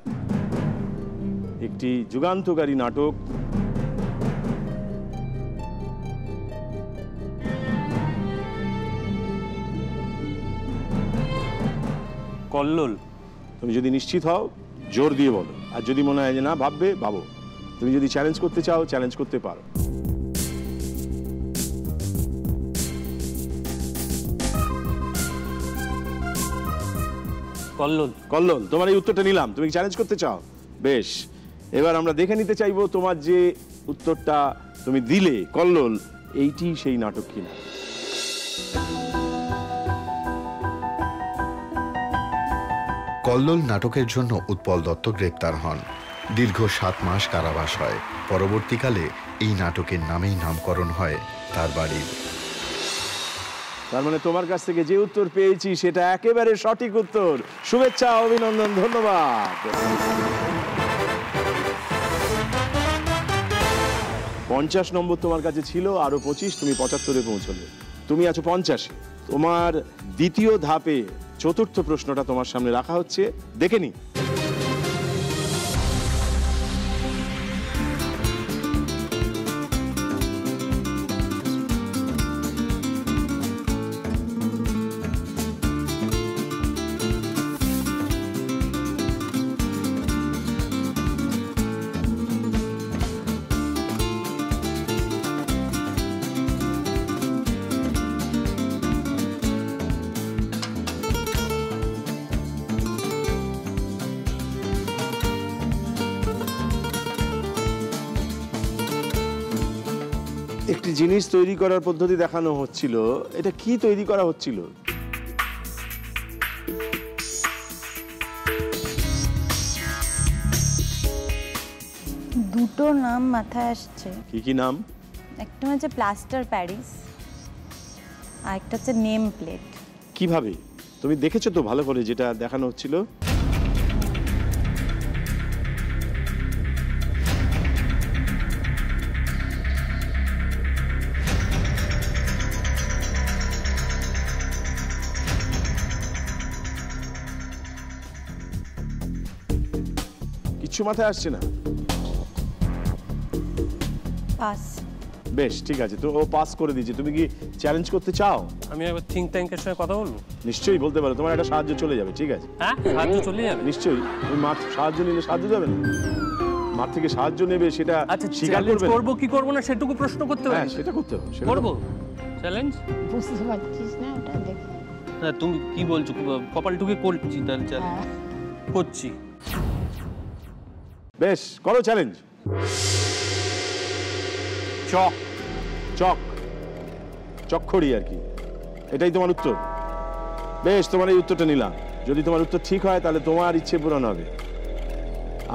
একটি যুগান্তকারী নাটক। কল্লোল। তুমি যদি নিশ্চিত হও জোর দিয়ে বলো, আর যদি মনে হয় যে না ভাববে ভাবো। তুমি যদি চ্যালেঞ্জ করতে চাও চ্যালেঞ্জ করতে পারো। কল্লোল। কল্লোল, তোমার এই উত্তরটা নিলাম। তুমি চ্যালেঞ্জ করতে চাও? বেশ, এবার আমরা দেখে নিতে চাইবো তোমার যে উত্তরটা তুমি দিলে কল্লোল, এইটি সেই নাটক কিনা। কল্লোল নাটকের জন্য উৎপল দত্ত গ্রেপ্তার হন। দীর্ঘ 7 মাস কারাবাস হয়। পরবর্তীকালে এই নাটকের নামেই নামকরণ হয় তার বাড়ির। তার মানে তোমার কাছ থেকে যে উত্তর পেয়েছি সেটা একেবারে সঠিক উত্তর। শুভেচ্ছা, অভিনন্দন, ধন্যবাদ। 50 নম্বর তোমার কাছে ছিল, আরো 25, তুমি 75-এ পৌঁছলে। তুমি আছো 50-এ। তোমার দ্বিতীয় ধাপে চতুর্থ প্রশ্নটা তোমার সামনে রাখা হচ্ছে, দেখে নি। জিনিস তৈরি করার পদ্ধতি দেখানো হচ্ছিল, এটা কি তৈরি করা হচ্ছিল? দুটো নাম মাথায় আসছে। কি কি নাম? একটা হচ্ছে প্লাস্টার প্যারিস, আর একটা হচ্ছে নেম প্লেট। কিভাবে? তুমি দেখেছো তো ভালো করে যেটা দেখানো হচ্ছিল? কিছু মাথায় আসছে না? পাস। বেশ, ঠিক আছে, তো ও পাস করে দিয়েছে। তুমি কি চ্যালেঞ্জ করতে চাও? আমি একবার থিঙ্ক ট্যাঙ্কের সঙ্গে কথা বলবো। নিশ্চয়ই বলতে পারো, তোমার একটা সাহায্য চলে যাবে। ঠিক আছে? হ্যাঁ, সাহায্য চলে যাবে নিশ্চয়ই। তুমি মার সাহায্য নিলে সাহায্য যাবে না? মার থেকে সাহায্য নেবে, সেটা আচ্ছা, স্বীকার চ্যালেঞ্জ করবে। করব কি করব না সেটুকু প্রশ্ন করতে হবে। হ্যাঁ, সেটা করতে হবে। করব চ্যালেঞ্জ। বুঝতে পারছিস না ওটা দেখ। না, তুমি কি বলছো? কপালটুকে করছি, তাহলে করছি। বেশ, করো চ্যালেঞ্জ। চক চক চকখড়ি আর কি, এটাই তোমার উত্তর। বেশ, তোমার এই উত্তরটা নিলাম। যদি তোমার উত্তর ঠিক হয় তাহলে তোমার ইচ্ছে পূরণ হবে,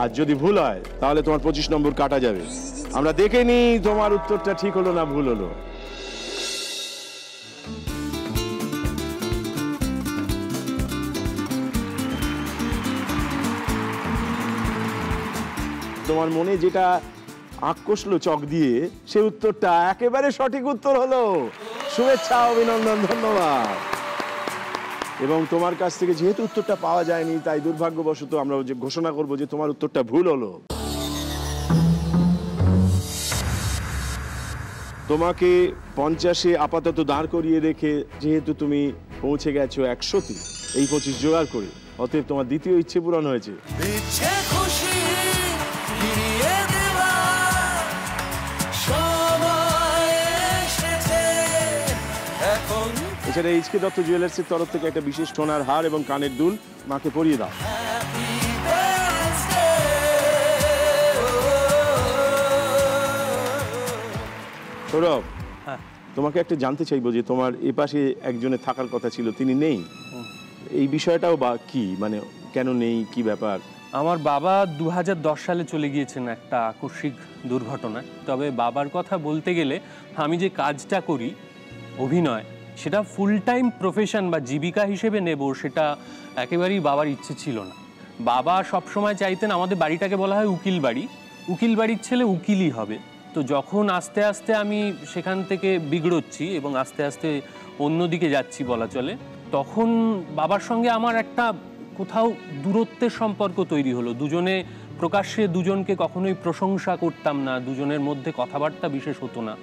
আর যদি ভুল হয় তাহলে তোমার 25 নম্বর কাটা যাবে। আমরা দেখে নিই তোমার উত্তরটা ঠিক হলো না ভুল হলো। তোমার মনে যেটা আঁক কষলো চক দিয়ে, সে উত্তরটা একেবারে সঠিক উত্তর হলো। শুভেচ্ছা, অভিনন্দন, ধন্যবাদ। এবং তোমার কাছ থেকে যেহেতু উত্তরটা পাওয়া যায়নি, তাই দুর্ভাগ্যবশত আমরা যে ঘোষণা করব যে তোমার উত্তরটা ভুল হলো। তোমাকে 50-এ আপাতত দাঁড় করিয়ে রেখে যেহেতু তুমি পৌঁছে গেছো 100-তে, এই 25 জোগাড় করে, অতএব তোমার দ্বিতীয় ইচ্ছে পূরণ হয়েছে। এছাড়া এইচকে দত্ত জুয়েলার্সের তরফ থেকে একটা বিশেষ সোনার হার এবং কানের দুল মাকে পরিয়ে দাও। সৌরভ, তোমাকে একটা জানতে চাইবো যে তোমার এ পাশে একজনের থাকার কথা ছিল, তিনি নেই, এই বিষয়টাও বা কি, মানে কেন নেই, কি ব্যাপার? আমার বাবা 2010 সালে চলে গিয়েছেন একটা আকস্মিক দুর্ঘটনায়। তবে বাবার কথা বলতে গেলে আমি যে কাজটা করি, অভিনয়, সেটা ফুল টাইম প্রফেশন বা জীবিকা হিসেবে নেব, সেটা একেবারেই বাবার ইচ্ছে ছিল না। বাবা সবসময় চাইতেন আমাদের বাড়িটাকে বলা হয় উকিল বাড়ি, উকিল বাড়ির ছেলে উকিলই হবে। তো যখন আস্তে আস্তে আমি সেখান থেকে বিগড়োচ্ছি এবং আস্তে আস্তে অন্যদিকে যাচ্ছি বলা চলে, তখন বাবার সঙ্গে আমার একটা কোথাও দূরত্বের সম্পর্ক তৈরি হলো। দুজনে প্রকাশ্যে দুজনকে কখনোই প্রশংসা করতাম না, দুজনের মধ্যে কথাবার্তা বিশেষ হতো না।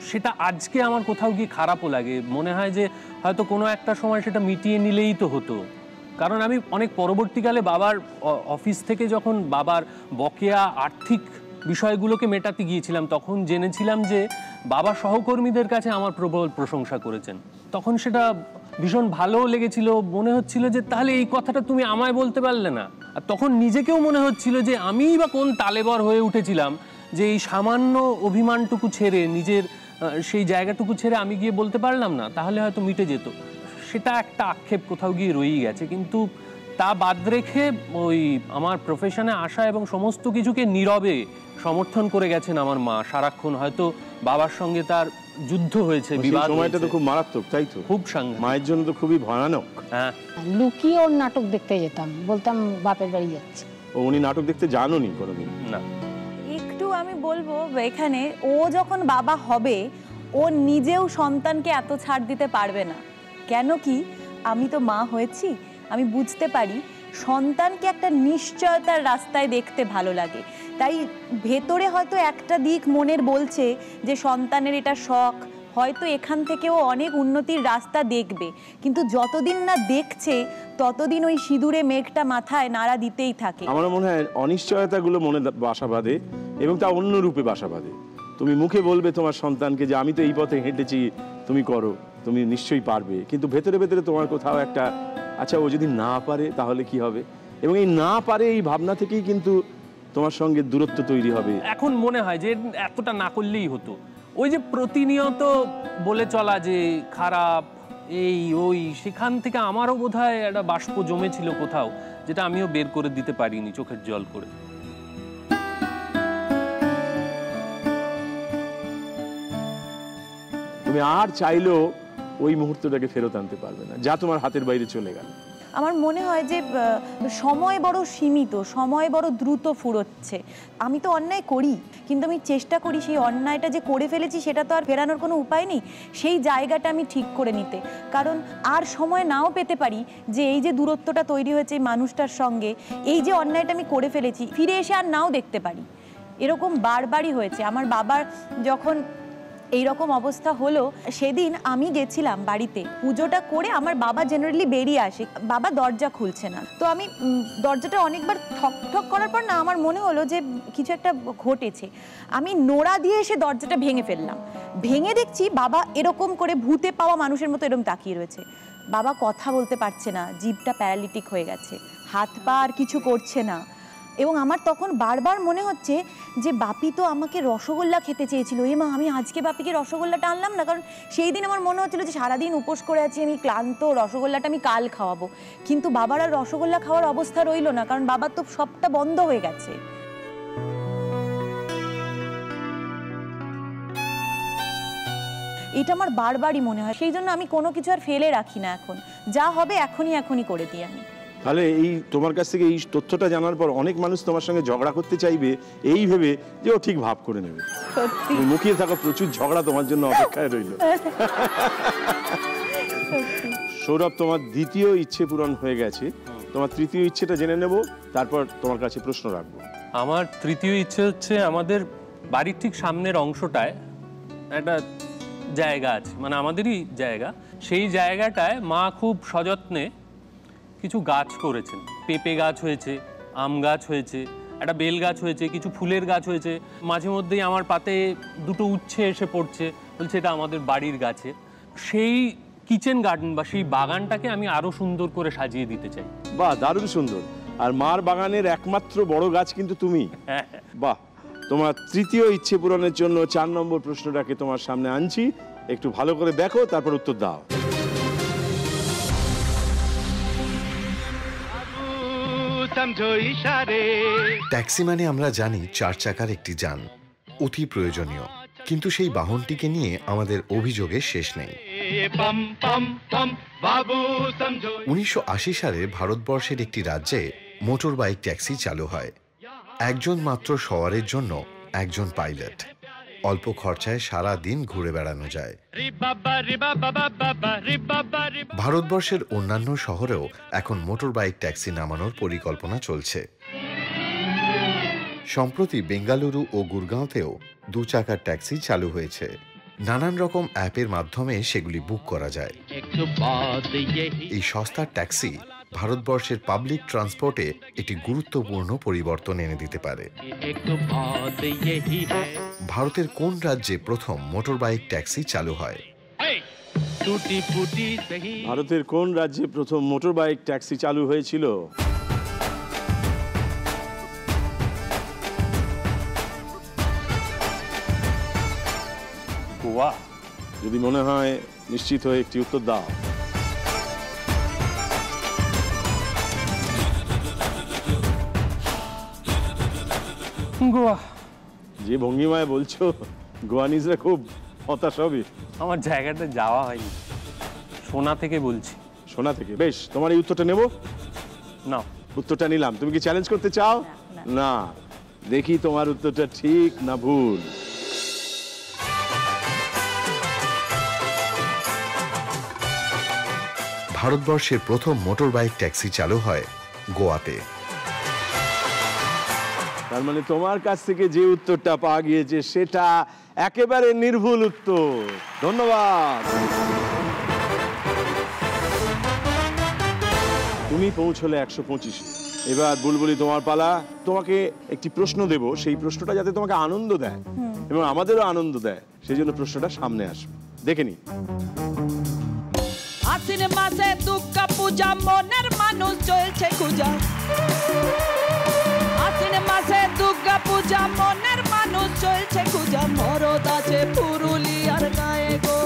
সেটা আজকে আমার কোথাও গিয়ে খারাপও লাগে, মনে হয় যে হয়তো কোনো একটা সময় সেটা মিটিয়ে নিলেই তো হতো। কারণ আমি অনেক পরবর্তীকালে বাবার অফিস থেকে যখন বাবার বকেয়া আর্থিক বিষয়গুলোকে মেটাতে গিয়েছিলাম, তখন জেনেছিলাম যে বাবা সহকর্মীদের কাছে আমার প্রবল প্রশংসা করেছেন। তখন সেটা ভীষণ ভালো লেগেছিল, মনে হচ্ছিল যে তাহলে এই কথাটা তুমি আমায় বলতে পারলে না। আর তখন নিজেকেও মনে হচ্ছিল যে আমিই বা কোন তালেবর হয়ে উঠেছিলাম যে এই সামান্য অভিমানটুকু ছেড়ে, নিজের সেই জায়গাটুকু ছেড়ে আমি গিয়ে বলতে পারলাম না, তাহলে হয়তো মিটে যেত। সেটা একটা আক্ষেপ কোথাও গিয়ে রয়েই গেছে। কিন্তু তা বাদ রেখে ওই আমার প্রফেশনে আসা এবং সমস্ত কিছুকে নীরবে সমর্থন করে গেছেন আমার মা সারাক্ষণ। হয়তো বাবার সঙ্গে তার যুদ্ধ হয়েছে, বিবাদ, সময়টা তো খুব মারাত্মক, তাই তো? খুব সাংঘাতিক, মায়ের জন্য তো খুবই ভয়ানক। হ্যাঁ, লুকিয়ে ওর নাটক দেখতে যেতাম, বলতাম বাপের বাড়ি যাচ্ছি। ও, উনি নাটক দেখতে জানোনি কোনোদিন? না। একটু আমি বলবো এখানে, ও যখন বাবা হবে ও নিজেও সন্তানকে এত ছাড় দিতে পারবে না। কেন কি, আমি তো মা হয়েছি, আমি বুঝতে পারি সন্তানকে একটা নিশ্চয়তার রাস্তায় দেখতে ভালো লাগে। তাই ভেতরে হয়তো একটা দিক মনের বলছে যে সন্তানের এটা শখ, হয়তো এখান থেকেও অনেক উন্নতির রাস্তা দেখবে, কিন্তু যতদিন না দেখছে ততদিন ওই সিঁদুরে মেঘটা মাথায় নাড়া দিতেই থাকে। আমার মনে হয় অনিশ্চয়তাগুলো মনে বাসা বাঁধে এবং তা অন্য রূপে বাসা বাঁধে। তুমি মুখে বলবে তোমার সন্তানকে যে আমি তো এই পথে হেঁটেছি, তুমি করো, তুমি নিশ্চয়ই পারবে, কিন্তু ভেতরে ভেতরে তোমার কোথাও একটা, আচ্ছা ও যদি না পারে তাহলে কি হবে, এবং এই না পারে এই ভাবনা থেকেই কিন্তু তোমার সঙ্গে দূরত্ব তৈরি হবে। এখন মনে হয় যে এতটা না করলেই হতো, ওই যে প্রতিনিয়ত বলে চলা যে খারাপ এই ওই, সেখান থেকে আমারও বোধহয় একটা বাষ্প জমেছিল কোথাও, যেটা আমিও বের করে দিতে পারিনি চোখের জল করে। তুমি আর চাইলেও ওই মুহূর্তটাকে ফেরত আনতে পারবে না, যা তোমার হাতের বাইরে চলে গেল। আমার মনে হয় যে সময় বড় সীমিত, সময় বড় দ্রুত ফুরোচ্ছে। আমি তো অন্যায় করি, কিন্তু আমি চেষ্টা করি সেই অন্যায়টা যে করে ফেলেছি সেটা তো আর ফেরানোর কোনো উপায় নেই, সেই জায়গাটা আমি ঠিক করে নিতে। কারণ আর সময় নাও পেতে পারি যে এই যে দূরত্বটা তৈরি হয়েছে এই মানুষটার সঙ্গে, এই যে অন্যায়টা আমি করে ফেলেছি, ফিরে এসে আর নাও দেখতে পারি। এরকম বারবারই হয়েছে। আমার বাবার যখন এইরকম অবস্থা হলো, সেদিন আমি গেছিলাম বাড়িতে, পুজোটা করে আমার বাবা জেনারেলি বেরিয়ে আসে, বাবা দরজা খুলছে না। তো আমি দরজাটা অনেকবার ঠক ঠক করার পর না আমার মনে হলো যে কিছু একটা ঘটেছে। আমি নোড়া দিয়ে এসে দরজাটা ভেঙে ফেললাম। ভেঙে দেখছি বাবা এরকম করে ভূতে পাওয়া মানুষের মতো এরকম তাকিয়ে রয়েছে। বাবা কথা বলতে পারছে না, জিভটা প্যারালিটিক হয়ে গেছে, হাত পা আর কিছু করছে না। এবং আমার তখন বারবার মনে হচ্ছে যে বাপি তো আমাকে রসগোল্লা খেতে চেয়েছিল, এ মা আমি আজকে বাপিকে রসগোল্লাটা আনলাম না। কারণ সেই দিন আমার মনে হচ্ছিল যে সারাদিন উপোস করে আছি, আমি ক্লান্ত, রসগোল্লাটা আমি কাল খাওয়াবো। কিন্তু বাবার আর রসগোল্লা খাওয়ার অবস্থা রইল না, কারণ বাবার তো সবটা বন্ধ হয়ে গেছে। এটা আমার বারবারই মনে হয়। সেই জন্য আমি কোনো কিছু আর ফেলে রাখি না, এখন যা হবে এখনই করে দিই আমি। তাহলে এই তোমার কাছ থেকে এই তথ্যটা জানার পর অনেক মানুষ তোমার সঙ্গে ঝগড়া করতে চাইবে এই ভেবে যে ও ঠিক ভাব করে নেবে। মুখিয়ে থাকা প্রচুর ঝগড়া তোমার জন্য অপেক্ষায় রইল। সৌরভ, তোমার দ্বিতীয় ইচ্ছে পূরণ হয়ে গেছে, তোমার তৃতীয় ইচ্ছেটা জেনে নেব, তারপর তোমার কাছে প্রশ্ন রাখবো। আমার তৃতীয় ইচ্ছে হচ্ছে, আমাদের বাড়ির ঠিক সামনের অংশটায় একটা জায়গা আছে, মানে আমাদেরই জায়গা। সেই জায়গাটায় মা খুব সযত্নে কিছু গাছ করেছেন। পেঁপে গাছ হয়েছে, আম গাছ হয়েছে, একটা বেল গাছ হয়েছে, কিছু ফুলের গাছ হয়েছে। মাঝে মধ্যেই আমার পাতে দুটো উচ্ছে এসে পড়ছে, বলছে এটা আমাদের বাড়ির গাছে। সেই কিচেন গার্ডেন বা সেই বাগানটাকে আমি আরো সুন্দর করে সাজিয়ে দিতে চাই। বাহ, দারুণ সুন্দর। আর মার বাগানের একমাত্র বড় গাছ কিন্তু তুমি। বাহ, তোমার তৃতীয় ইচ্ছে পূরণের জন্য 4 নম্বর প্রশ্নটাকে তোমার সামনে আনছি, একটু ভালো করে দেখো, তারপর উত্তর দাও। ট্যাক্সি মানে আমরা জানি 4 চাকার একটি যান, অতি প্রয়োজনীয়, কিন্তু সেই বাহনটিকে নিয়ে আমাদের অভিযোগের শেষ নেই। 1980 সালে ভারতবর্ষের একটি রাজ্যে মোটর বাইক ট্যাক্সি চালু হয়। একজন মাত্র সওয়ারের জন্য একজন পাইলট। অল্প খরচায় সারা দিন ঘুরে বেড়ানো যায়। ভারতবর্ষের অন্যান্য শহরেও এখন মোটর বাইক ট্যাক্সি নামানোর পরিকল্পনা চলছে। সম্প্রতি বেঙ্গালুরু ও গুরগাঁওতেও 2 চাকার ট্যাক্সি চালু হয়েছে। নানান রকম অ্যাপের মাধ্যমে সেগুলি বুক করা যায়। এই সস্তার ট্যাক্সি ভারতবর্ষের পাবলিক ট্রান্সপোর্টে একটি গুরুত্বপূর্ণ পরিবর্তন এনে দিতে পারে। ভারতের কোন রাজ্যে প্রথম মোটর বাইক ট্যাক্সি চালু হয়? ভারতের কোন রাজ্যে প্রথম মোটর বাইক ট্যাক্সি চালু হয়েছিল? গোয়া। যদি মনে হয় নিশ্চিত হয়ে একটি উত্তর দাও। গোয়া। যে ভঙ্গিমায় বলছো, গোয়ানিজরা খুব হতাশ হবে। আমার জায়গাটা যাওয়া হয়নি, সোনা থেকে বলছি। সোনা থেকে? বেশ, তোমার এই উত্তরটা নেব না? উত্তরটা নিলাম। তুমি কি চ্যালেঞ্জ করতে চাও? না। দেখি তোমার উত্তরটা ঠিক না ভুল। ভারতবর্ষের প্রথম মোটর বাইক ট্যাক্সি চালু হয় গোয়াতে। তার মানে তোমার কাছ থেকে যে উত্তরটা পাওয়া গিয়েছে সেটা একেবারে নির্ভুল উত্তর। ধন্যবাদ। তুমি পৌঁছলে 125। এবার বুলবুলি, তোমার পালা। তোমাকে একটি প্রশ্ন দেব, সেই প্রশ্নটা যাতে তোমাকে আনন্দ দেয় এবং আমাদেরও আনন্দ দেয়, সেই জন্য প্রশ্নটা সামনে আসবে। দেখে নি। আশ্বিন মাসে দুর্গা পূজা, মনের মানুষ চলছে খুঁজা। আশ্বিন মাসে দুর্গা পূজা, মনের মানুষ চলছে খুঁজা মরদ আছে পুরুলিয়ার গায়ে গো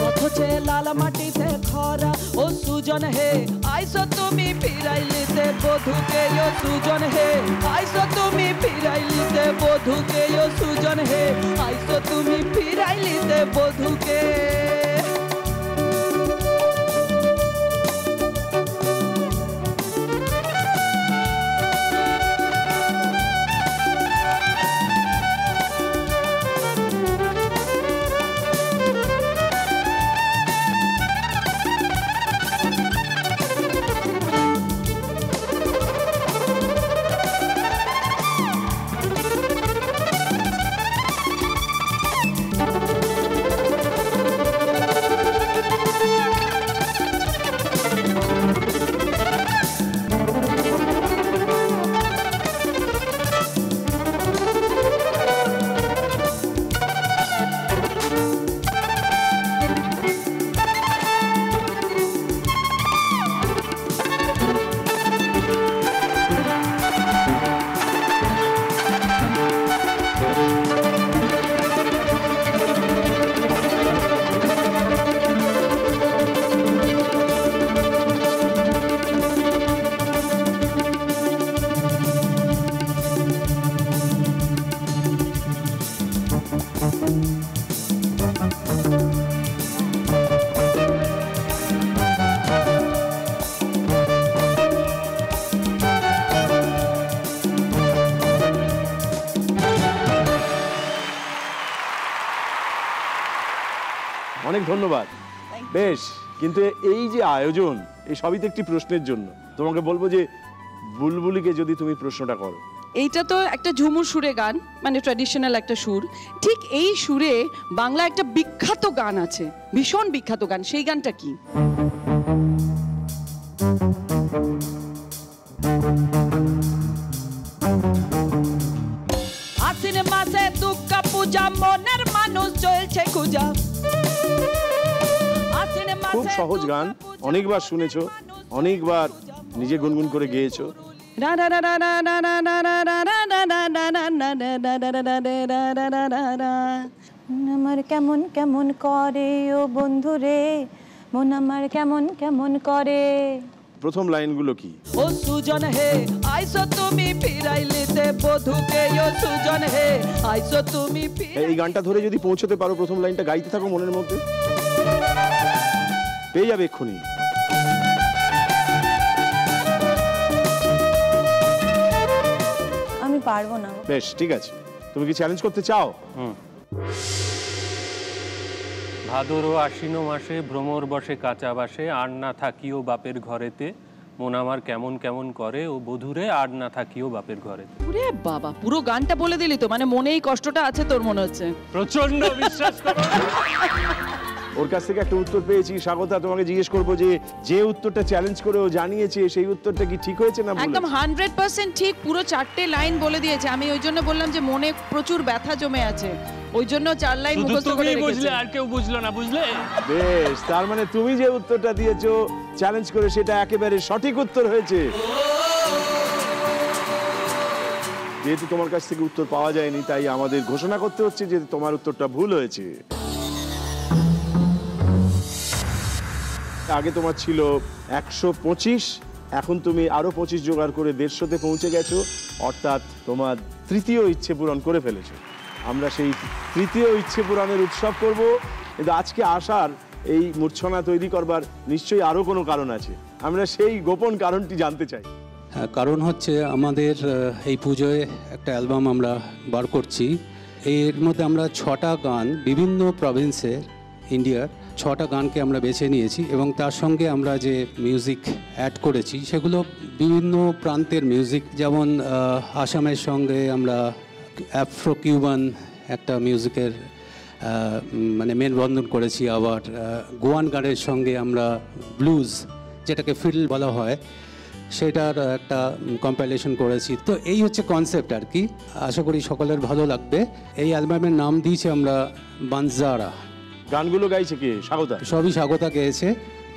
অথচে লাল মাটিতে খরা ও সুজন হে আইসো তুমি ফিরাইলিতে বধুকে ও সুজন হে আইসো তুমি ফিরাইলিতে বধুকে ও সুজন হে আইসো তুমি ফিরাইলিতে বধুকে অনেক ধন্যবাদ। বেশ, কিন্তু এই যে আয়োজন এই সবই তো একটি প্রশ্নের জন্য। তোমাকে বলবো যে বুলবুলিকে যদি তুমি প্রশ্নটা করো। এইটা তো একটা ঝুমুর সুরে গান, মানে ট্র্যাডিশনাল একটা সুর। ঠিক এই সুরে বাংলা একটা বিখ্যাত গান আছে, ভীষণ বিখ্যাত গান, সেই গানটা কি? আশ্বিন মাসে দুর্গা পূজা মনের মানুষ চলছে খুঁজা। খুব সহজ গান, অনেকবার শুনেছো, অনেকবার নিজে গুনগুন করে গেয়েছো। আমার কেমন কেমন করে ও বন্ধু রে, মন আমার কেমন কেমন করে। প্রথম লাইনগুলো কি? ও সুজন হে আইসো তুমি ফিরাইলিতে বধুকে ও সুজন হে আইসো তুমি। এই গানটা ধরে যদি পৌঁছতে পারো, প্রথম লাইনটা গাইতে থাকো মনের মধ্যে, পেয়ে যাবে এক্ষুনি। আমি পারবো না। বেশ, ঠিক আছে, তুমি কি চ্যালেঞ্জ করতে চাও? ভাদর ও আশ্বিন মাসে ভ্রমর বসে কাঁচা বাসে, আর না থাকিও বাপের ঘরেতে, মন আমার কেমন কেমন করে ও বধুরে, আর না থাকিও বাপের ঘরেতে। ওরে বাবা, পুরো গানটা বলে দিলি তো, মানে মনেই কষ্টটা আছে তোর মনে হচ্ছে। প্রচন্ড বিশ্বাস করো। ওর কাছ থেকে একটা উত্তর পেয়েছি স্বাগতা, তোমাকে জিজ্ঞেস করবো যে যে উত্তরটা চ্যালেঞ্জ করে ও জানিয়েছে সেই উত্তরটা কি ঠিক হয়েছে না ভুল? একদম 100% ঠিক, পুরো 4টে লাইন বলে দিয়েছে। আমি ওই জন্য বললাম যে মনে প্রচুর ব্যথা জমে আছে, ওই জন্য 4 লাইন মুখস্থ করে রেখেছি। বুঝলে আর কেউ বুঝলো না, বুঝলে? বেশ, তার মানে তুমি যে উত্তরটা দিয়েছো চ্যালেঞ্জ করে সেটা একেবারে সঠিক উত্তর হয়েছে। যেহেতু তোমার কাছ থেকে উত্তর পাওয়া যায়নি, তাই আমাদের ঘোষণা করতে হচ্ছে যে তোমার উত্তরটা ভুল হয়েছে। আগে তোমার ছিল 125, এখন তুমি আরো 25 জোগাড় করে 150-তে পৌঁছে গেছো, অর্থাৎ তোমার তৃতীয় ইচ্ছে পূরণ করে ফেলেছো। আমরা সেই তৃতীয় ইচ্ছে পূরণের উৎসব করব, কিন্তু আজকে আসার এই মূর্ছনা তৈরি করবার নিশ্চয়ই আরো কোনো কারণ আছে। আমরা সেই গোপন কারণটি জানতে চাই। হ্যাঁ, কারণ হচ্ছে আমাদের এই পুজোয় একটা অ্যালবাম আমরা বার করছি। এর মধ্যে আমরা 6টা গান বিভিন্ন প্রভিন্সের ইন্ডিয়ার 6টা গানকে আমরা বেছে নিয়েছি, এবং তার সঙ্গে আমরা যে মিউজিক অ্যাড করেছি সেগুলো বিভিন্ন প্রান্তের মিউজিক। যেমন আসামের সঙ্গে আমরা আফ্রো কিউবান একটা মিউজিকের মানে মেলবন্ধন করেছি। আবার গোয়ান গানের সঙ্গে আমরা ব্লুজ, যেটাকে ফিডল বলা হয়, সেটার একটা কম্পাইলেশন করেছি। তো এই হচ্ছে কনসেপ্ট আর কি। আশা করি সকলের ভালো লাগবে। এই অ্যালবামের নাম দিয়েছি আমরা বানজারা। গানগুলো গাইছে কে? স্বাগতা। সবই স্বাগতা গেয়েছে।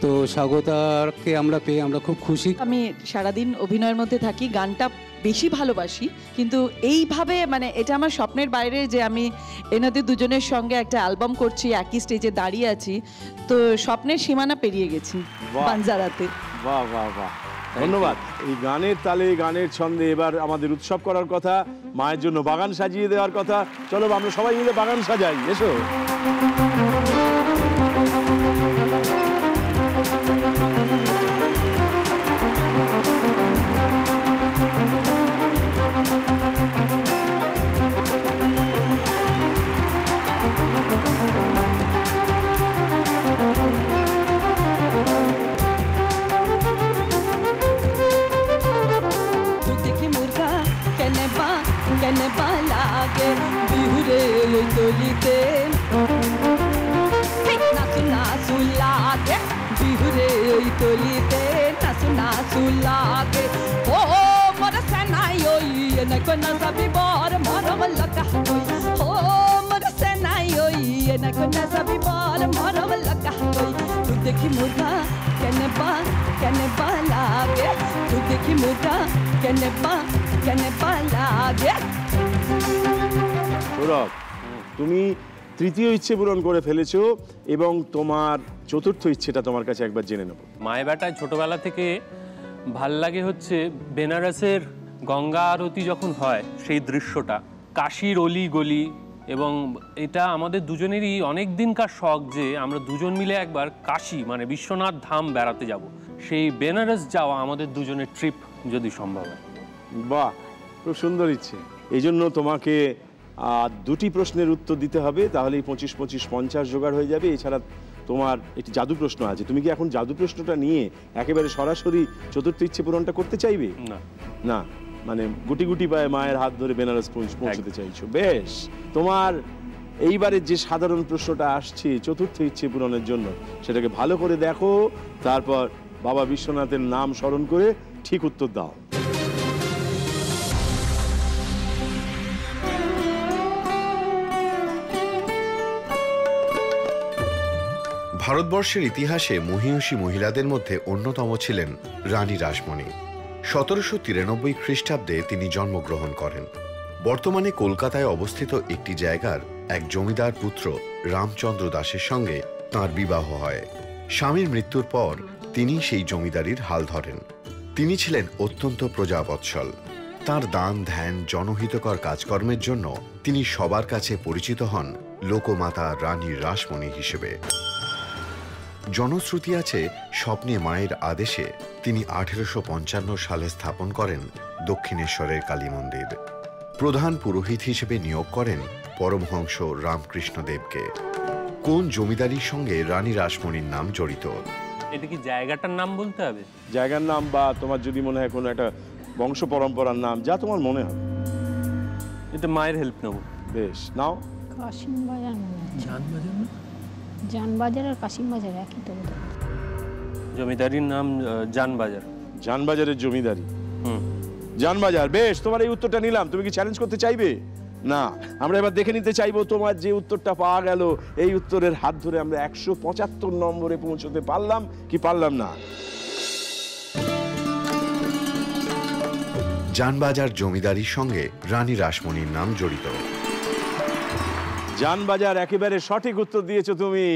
তো স্বাগতাকে আমরা পেয়ে আমরা খুব খুশি। আমি সারাদিন অভিনয়ের মধ্যে থাকি, গানটা বেশি ভালোবাসি, কিন্তু এইভাবে মানে এটা আমার স্বপ্নের বাইরে যে আমি এনাদের দুজনের সঙ্গে একটা অ্যালবাম করছি, একই স্টেজে দাঁড়িয়ে আছি, তো স্বপ্নের সীমানা পেরিয়ে গেছি বানজারাতে। বাহ বাহ বাহ, ধন্যবাদ। এই গানের তালে, গানের ছন্দে এবার আমাদের উৎসব করার কথা, মায়ের জন্য বাগান সাজিয়ে দেওয়ার কথা। চলো আমরা সবাই মিলে বাগান সাজাই, এসো। দেখি মুর্গা কেনে বা লাগে, তু দেখি মুর্গা কেনে বা লাগে। সৌরভ, তুমি তৃতীয় ইচ্ছে পূরণ করে ফেলেছো এবং তোমার চতুর্থ ইচ্ছেটা তোমার কাছে একবার জেনে নেব। মায়ের বেটায় ছোটবেলা থেকে ভাল লাগে হচ্ছে বেনারসের গঙ্গা আরতি যখন হয় সেই দৃশ্যটা, কাশীর অলি গলি, এবং এটা আমাদের দুজনেরই অনেক দিনকার শখ যে আমরা দুজন মিলে একবার কাশী মানে বিশ্বনাথ ধাম বেড়াতে যাব। সেই বেনারস যাওয়া আমাদের দুজনের ট্রিপ যদি সম্ভব হয়। বাহ, খুব সুন্দর ইচ্ছে। এই জন্য তোমাকে দুটি প্রশ্নের উত্তর দিতে হবে, তাহলেই 25-25-50 জোগাড় হয়ে যাবে। এছাড়া তোমার একটি জাদু প্রশ্ন আছে। তুমি কি এখন জাদু প্রশ্নটা নিয়ে একেবারে সরাসরি চতুর্থ ইচ্ছে পূরণটা করতে চাইবে? না না, মানে গুটি গুটি পায়ে মায়ের হাত ধরে বেনারস পৌঁছতে চাইছো। বেশ, তোমার এইবারের যে সাধারণ প্রশ্নটা আসছে চতুর্থ ইচ্ছে পূরণের জন্য, সেটাকে ভালো করে দেখো, তারপর বাবা বিশ্বনাথের নাম স্মরণ করে ঠিক উত্তর দাও। ভারতবর্ষের ইতিহাসে মহীয়সী মহিলাদের মধ্যে অন্যতম ছিলেন রানী রাসমণি। 1793 খ্রিস্টাব্দে তিনি জন্মগ্রহণ করেন। বর্তমানে কলকাতায় অবস্থিত একটি জায়গার এক জমিদার পুত্র রামচন্দ্র দাসের সঙ্গে তাঁর বিবাহ হয়। স্বামীর মৃত্যুর পর তিনি সেই জমিদারির হাল ধরেন। তিনি ছিলেন অত্যন্ত প্রজাবৎসল। তাঁর দান ধ্যান, জনহিতকর কাজকর্মের জন্য তিনি সবার কাছে পরিচিত হন লোকমাতা রানী রাসমণি হিসেবে। জনশ্রুতি আছে স্বপ্নে মায়ের আদেশে তিনি 1855 সালে স্থাপন করেন দক্ষিণেশ্বরের কালী মন্দির। প্রধান পুরোহিত হিসেবে নিয়োগ করেন পরমহংস রামকৃষ্ণদেবকে। কোন জমিদারির সঙ্গে রানী রাসমণির নাম জড়িত? এটা কি জায়গাটার নাম বলতে হবে? জায়গার নাম, বা তোমার যদি মনে হয় কোনো একটা বংশ পরম্পরার নাম, যা তোমার মনে হবে। এটা মায়ের হেল্প নেব। বেশ, নাও। কাশিমবাজার, জানবাজার না? জানবাজার আর কাশিমবাজার একই তো। জমিদারির নাম জানবাজার। জানবাজারের জমিদারি? জানবাজার। বেশ, তোমার এই উত্তরটা নিলাম। তুমি কি চ্যালেঞ্জ করতে চাইবে? না, আমরা এবার দেখে নিতে চাইবো তোমার যে উত্তরটা পাওয়া গেল, এই উত্তরের হাত ধরে আমরা 175 নম্বরে পৌঁছতে পারলাম কি পারলাম না। জানবাজার জমিদারির সঙ্গে রানী রাসমণির নাম জড়িত। জানবাজার একেবারে সঠিক উত্তর দিয়েছো তুমি।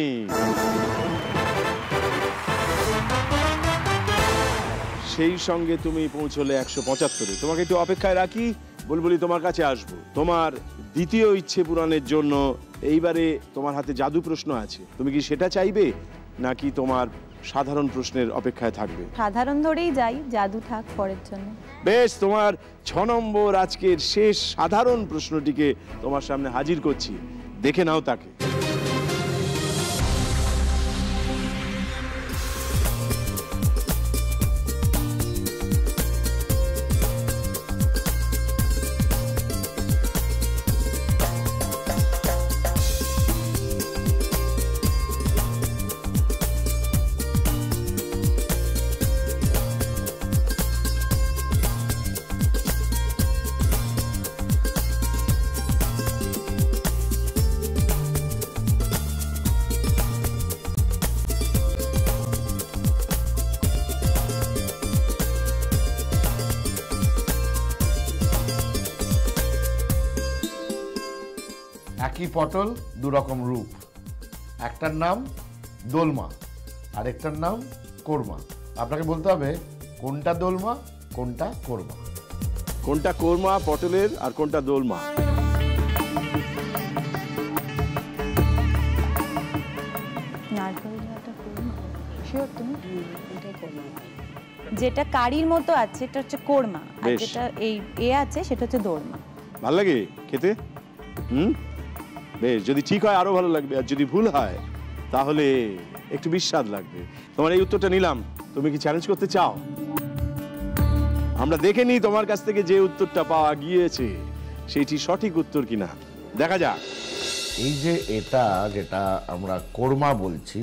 সেই সঙ্গে তুমি পৌঁছলে 175-এ। তোমাকে একটু অপেক্ষায় রাখি, বুলবুলি তোমার কাছে আসবো। তোমার দ্বিতীয় ইচ্ছে পূরণের জন্য এইবারে তোমার হাতে জাদু প্রশ্ন আছে। তুমি কি সেটা চাইবে, নাকি তোমার সাধারণ প্রশ্নের অপেক্ষায় থাকবে? সাধারণ ধরেই যাই, জাদু থাক পরের জন্য। বেশ, তোমার 6 নম্বর আজকের শেষ সাধারণ প্রশ্নটিকে তোমার সামনে হাজির করছি, দেখে নাও তাকে। একই পটল দু রকম রূপ, একটার নাম দোলমা আর একটার নাম কোরমা। আপনাকে বলতে হবে কোনটা দোলমা কোনটা কোরমা। কোনটা কোরমা পটলের আর কোনটা দোলমা? যেটা কারির মতো আছে এটা হচ্ছে কোরমা, আর যেটা এই আছে সেটা হচ্ছে দোলমা। ভালো লাগে খেতে? বেশ, যদি ঠিক হয় আরো ভালো লাগবে, আর যদি ভুল হয় তাহলে একটু বিস্বাদ লাগবে। তোমার এই উত্তরটা নিলাম, তুমি কি চ্যালেঞ্জ করতে চাও? আমরা দেখে নিই তোমার কাছ থেকে যে উত্তরটা পাওয়া গিয়েছে সেটি সঠিক উত্তর কিনা, দেখা যাক। এই যে এটা যেটা আমরা কোরমা বলছি,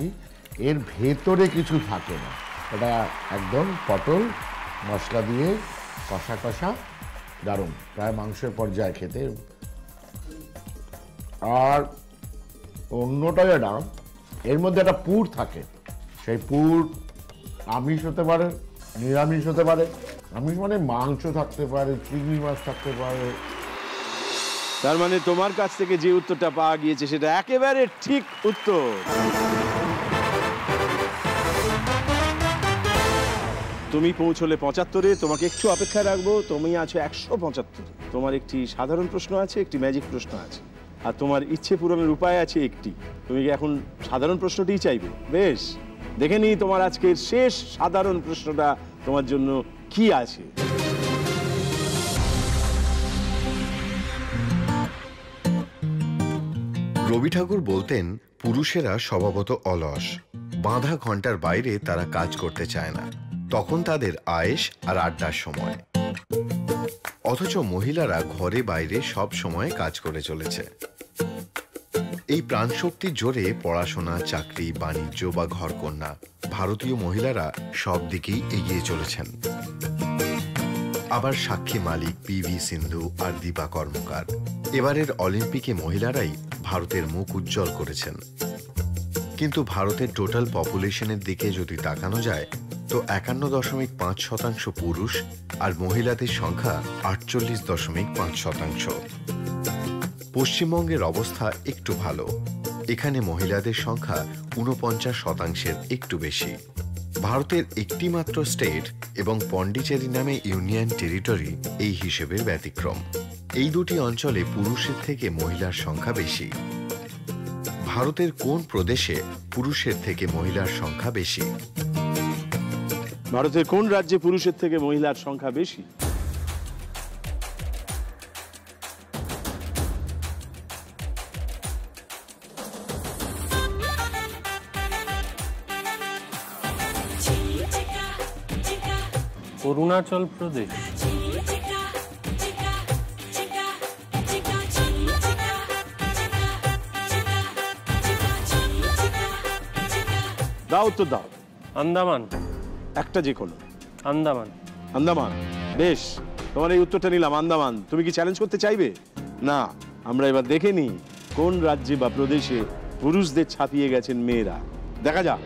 এর ভেতরে কিছু থাকে না, এটা একদম পটল মশলা দিয়ে কষা কষা, দারুণ, প্রায় মাংসের পর্যায়ে খেতে। আর অন্যটা যেটা, এর মধ্যে একটা পুর থাকে, সেই পুর আমিষ হতে পারে, নিরামিষ হতে পারে। আমিষ মানে মাংস থাকতে পারে, চিংড়ি মাছ থাকতে পারে। তার মানে তোমার কাছ থেকে যে উত্তরটা পাওয়া গিয়েছে সেটা একেবারে ঠিক উত্তর। তুমি পৌঁছলে 75-এ, তোমাকে একটু অপেক্ষায় রাখবো। তুমি আছো 175। তোমার একটি সাধারণ প্রশ্ন আছে, একটি ম্যাজিক প্রশ্ন আছে, আর তোমার ইচ্ছে পূরণের উপায় আছে একটি। তুমি কি এখন সাধারণ প্রশ্নটিই চাইবে? বেশ, দেখে নিই তোমার আজকের শেষ সাধারণ প্রশ্নটা তোমার জন্য কি আছে। রবি ঠাকুর বলতেন, পুরুষেরা স্বভাবত অলস, বাঁধা ঘন্টার বাইরে তারা কাজ করতে চায় না, তখন তাদের আয়েশ আর আড্ডার সময়। অথচ মহিলারা ঘরে বাইরে সব সময় কাজ করে চলেছে। এই প্রাণশক্তির জোরে পড়াশোনা, চাকরি, বাণিজ্য বা ঘরকন্যা, ভারতীয় মহিলারা সব দিকেই এগিয়ে চলেছেন। আবার সাক্ষী মালিক, পিভি সিন্ধু আর দীপা কর্মকার এবারের অলিম্পিকে মহিলারাই ভারতের মুখ উজ্জ্বল করেছেন। কিন্তু ভারতের টোটাল পপুলেশনের দিকে যদি তাকানো যায় তো 51.5% পুরুষ আর মহিলাদের সংখ্যা 48.5%। পশ্চিমবঙ্গের অবস্থা একটু ভালো, এখানে মহিলাদের সংখ্যা 49%-এর একটু বেশি। ভারতের একটি মাত্র স্টেট এবং পন্ডিচেরি নামে ইউনিয়ন টেরিটরি এই হিসেবের ব্যতিক্রম। এই দুটি অঞ্চলে পুরুষের থেকে মহিলার সংখ্যা বেশি। ভারতের কোন প্রদেশে পুরুষের থেকে মহিলার সংখ্যা বেশি? ভারতের কোন রাজ্যে পুরুষের থেকে মহিলার সংখ্যা বেশি? অরুণাচল প্রদেশ। দাও উত্তর দাও। আন্দামান। একটা যে কোনো। আন্দামান। আন্দামান, বেশ, তোমার এই উত্তরটা নিলাম, আন্দামান। তুমি কি চ্যালেঞ্জ করতে চাইবে? না, আমরা এবার দেখে নিই কোন রাজ্যে বা প্রদেশে পুরুষদের ছাপিয়ে গেছেন মেয়েরা, দেখা যাক।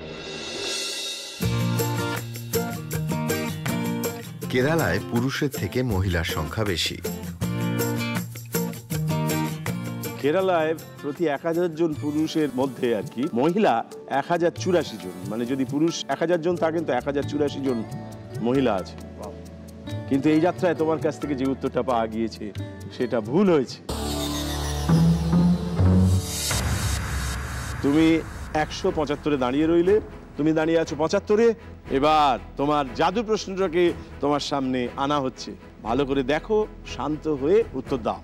কেরালায় পুরুষের থেকে মহিলার সংখ্যা বেশি। কেরালায় প্রতি 1000 জন পুরুষের মধ্যে আর কি মহিলা 1084 জন, মানে যদি পুরুষ 1000 জন থাকেন তো 1084 জন মহিলা আছে। কিন্তু এই যাত্রায় তোমার কাছ থেকে যে উত্তরটা পাওয়া গিয়েছে সেটা ভুল হয়েছে। তুমি 175-এ দাঁড়িয়ে রইলে, তুমি দাঁড়িয়ে আছো 75-এ। এবার তোমার জাদু প্রশ্নটাকে তোমার সামনে আনা হচ্ছে, ভালো করে দেখো, শান্ত হয়ে উত্তর দাও।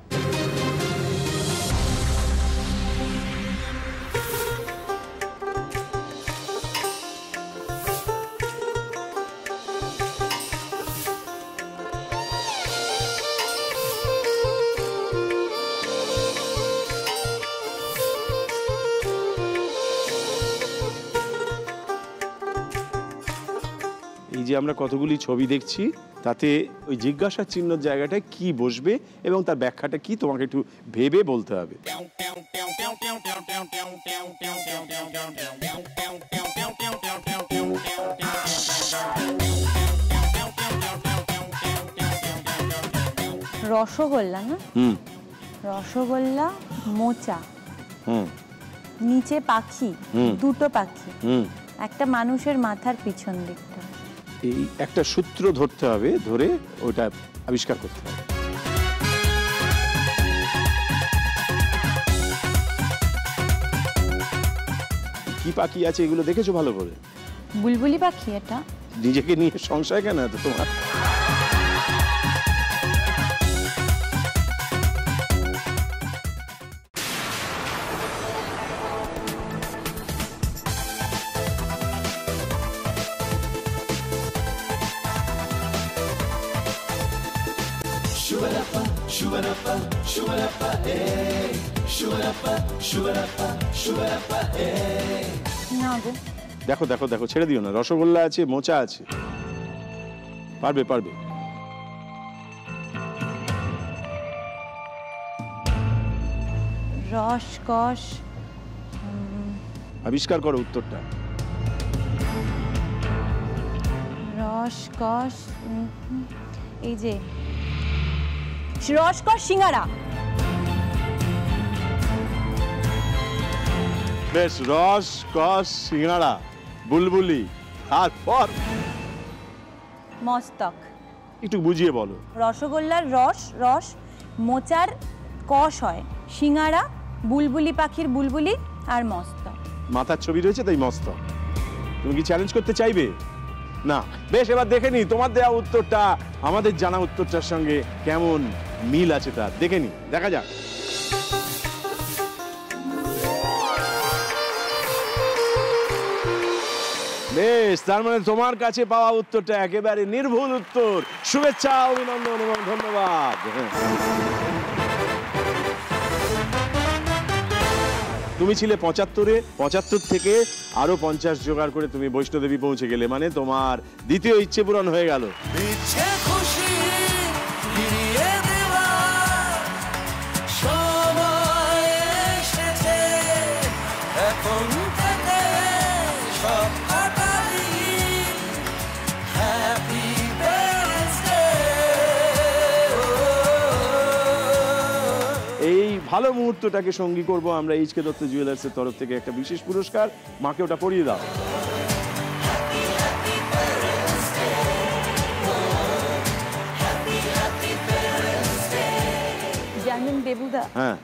এই যে আমরা কতগুলি ছবি দেখছি, তাতে ওই জিজ্ঞাসার চিহ্নের জায়গাটায় কি বসবে এবং তার ব্যাখ্যাটা কি তোমাকে একটু ভেবে বলতে হবে। রসগোল্লা না? রসগোল্লা, মোচা, নিচে পাখি, হুম। দুটো পাখি, একটা মানুষের মাথার পিছন দিকটা। এই একটা সূত্র ধরতে হবে, ধরে ওটা আবিষ্কার করতে হবে। কি পাখি আছে এগুলো দেখেছো ভালো করে? বুলবুলি পাখি এটা। নিজেকে নিয়ে সংশয় কেন এত তোমার? না গো, দেখো দেখো দেখো, ছেড়ে দিও না। রসগোল্লা আছে, মোচা আছে, পারবে পারবে। রসকস, আবিষ্কার করো উত্তরটা। রসকস, এই যে রসকস সিঙ্গারা। বেশ, রস কস সিঙ্গাড়া, বুলবুলি, তারপর মস্তক। একটু বুঝিয়ে বলো। রসগোল্লার রস, রস, মোচার কষ হয়, সিঙ্গারা, বুলবুলি পাখির বুলবুলি, আর মস্তক। মাথার ছবি রয়েছে তাই মস্তক। তুমি কি চ্যালেঞ্জ করতে চাইবে? না। বেশ, এবার দেখে নি তোমার দেওয়া উত্তরটা আমাদের জানা উত্তরটার সঙ্গে কেমন মিল আছে তার। দেখে নি, দেখা যাক। বেশ, তার মানে তোমার কাছে পাওয়া উত্তরটা একেবারে নির্ভুল উত্তর। শুভেচ্ছা, অভিনন্দন এবং ধন্যবাদ। তুমি ছিলে 75-এ, 75 থেকে আরো 50 জোগাড় করে তুমি বৈষ্ণোদেবী পৌঁছে গেলে, মানে তোমার দ্বিতীয় ইচ্ছে পূরণ হয়ে গেল। এই ভালো মুহূর্তটাকে সঙ্গী করব আমরা এইচকে দত্ত জুয়েলার্সের তরফ থেকে একটা বিশেষ পুরস্কার। মাকে ওটা পরিয়ে দাও। জানেন দেবুদা, হ্যাঁ,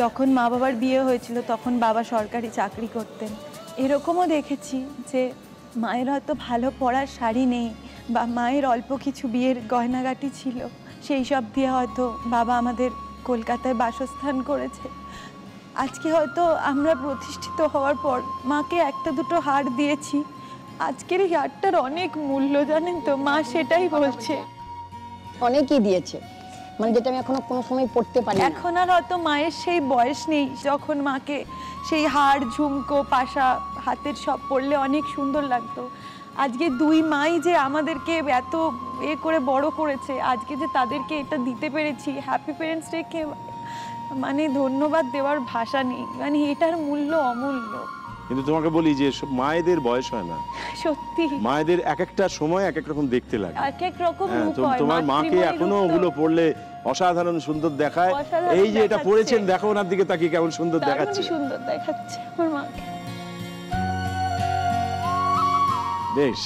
যখন মা বাবার বিয়ে হয়েছিল তখন বাবা সরকারি চাকরি করতেন। এরকমও দেখেছি যে মায়ের হয়তো ভালো পরার শাড়ি নেই, বা মায়ের অল্প কিছু বিয়ের গয়নাগাটি ছিল, সেই সব দিয়ে হয়তো বাবা আমাদের কলকাতায় বাসস্থান করেছে। আজকে হয়তো আমরা প্রতিষ্ঠিত হওয়ার পর মাকে একটা দুটো হার দিয়েছি। আজকের এই হারটার অনেক মূল্য, জানেন তো, মা সেটাই বলছে। অনেকই দিয়েছে, মানে যেটা আমি এখনো কোনো সময় পড়তে পারি না। এখন আর হয়তো মায়ের সেই বয়স নেই যখন মাকে সেই হার, ঝুমকো, পাশা, হাতের সব পরলে অনেক সুন্দর লাগতো। আজকে দুই মাই যে আমাদেরকে এত করে বড় করেছে, আজকে যে তাদেরকে এটা দিতে পেরেছি, হ্যাপি প্যারেন্টস ডেকে মানে ধন্যবাদ দেওয়ার ভাষা নেই, মানে এটার মূল্য অমূল্য। কিন্তু তোমাকে বলি যে মায়েদের বয়স হয় না, সত্যি মায়েদের এক একটা সময় এক এক রকম দেখতে লাগে, এক এক রকম রূপ হয়। তোমার মাকে এখনো ওগুলো পড়লে অসাধারণ সুন্দর দেখায়। এই যে এটা পড়েছেন, দেখো ওনার দিকে তাকিয়ে কেমন সুন্দর দেখাচ্ছে, সুন্দর দেখাচ্ছে আমার মাকে। বেশ,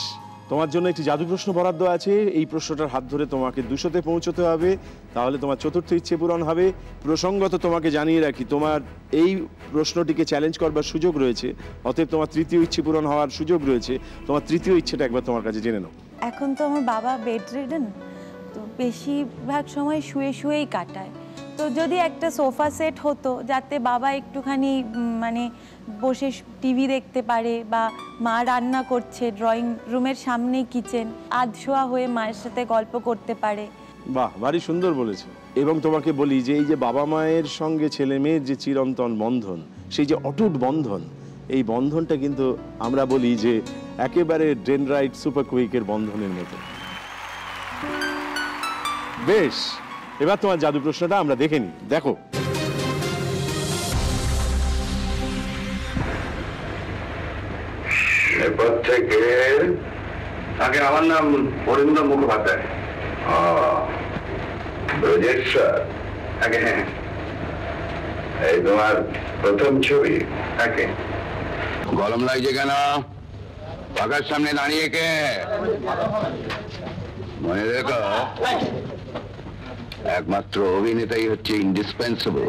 তোমার জন্য একটি জাদু প্রশ্ন বরাদ্দ আছে। এই প্রশ্নটার হাত ধরে তোমাকে 200-তে পৌঁছতে হবে, তাহলে তোমার চতুর্থ ইচ্ছে পূরণ হবে। প্রসঙ্গত তোমাকে জানিয়ে রাখি, তোমার এই প্রশ্নটিকে চ্যালেঞ্জ করবার সুযোগ রয়েছে, অতএব তোমার তৃতীয় ইচ্ছে পূরণ হওয়ার সুযোগ রয়েছে। তোমার তৃতীয় ইচ্ছেটা একবার তোমার কাছে জেনে নাও। এখন তো আমার বাবা বেড রিডেন, তো বেশিরভাগ সময় শুয়ে শুয়েই কাটায়। তো যদি একটা সোফা সেট হতো যাতে বাবা একটুখানি মানে বসে টিভি দেখতে পারে, বা মা রান্না করছে, ড্রয়িং রুমের সামনেই কিচেন, আধশোয়া হয়ে মায়ের সাথে গল্প করতে পারে। বাহ, ভারী সুন্দর বলেছে। এবং তোমাকে বলি যে এই যে বাবা মায়ের সঙ্গে ছেলে মেয়ের যে চিরন্তন বন্ধন, সেই যে অটুট বন্ধন, এই বন্ধনটা কিন্তু আমরা বলি যে একেবারে ডেনড্রাইট সুপার কুইকের বন্ধনের মতো। বেশ, এবার তোমার জাদু প্রশ্নটা আমরা দেখে নিই। দেখো, এরপর থেকে আগে আমার নাম অরিন্দ মুখোপাধ্যায়। ব্রজেশ্বর, আগে হ্যাঁ, এই তোমার প্রথম ছবি একে গরম লাগছে কেন? পাকার সামনে দাঁড়িয়ে কে? মনে রেখো, একমাত্র অভিনেতাই হচ্ছে ইন্ডিসপেন্সেবল,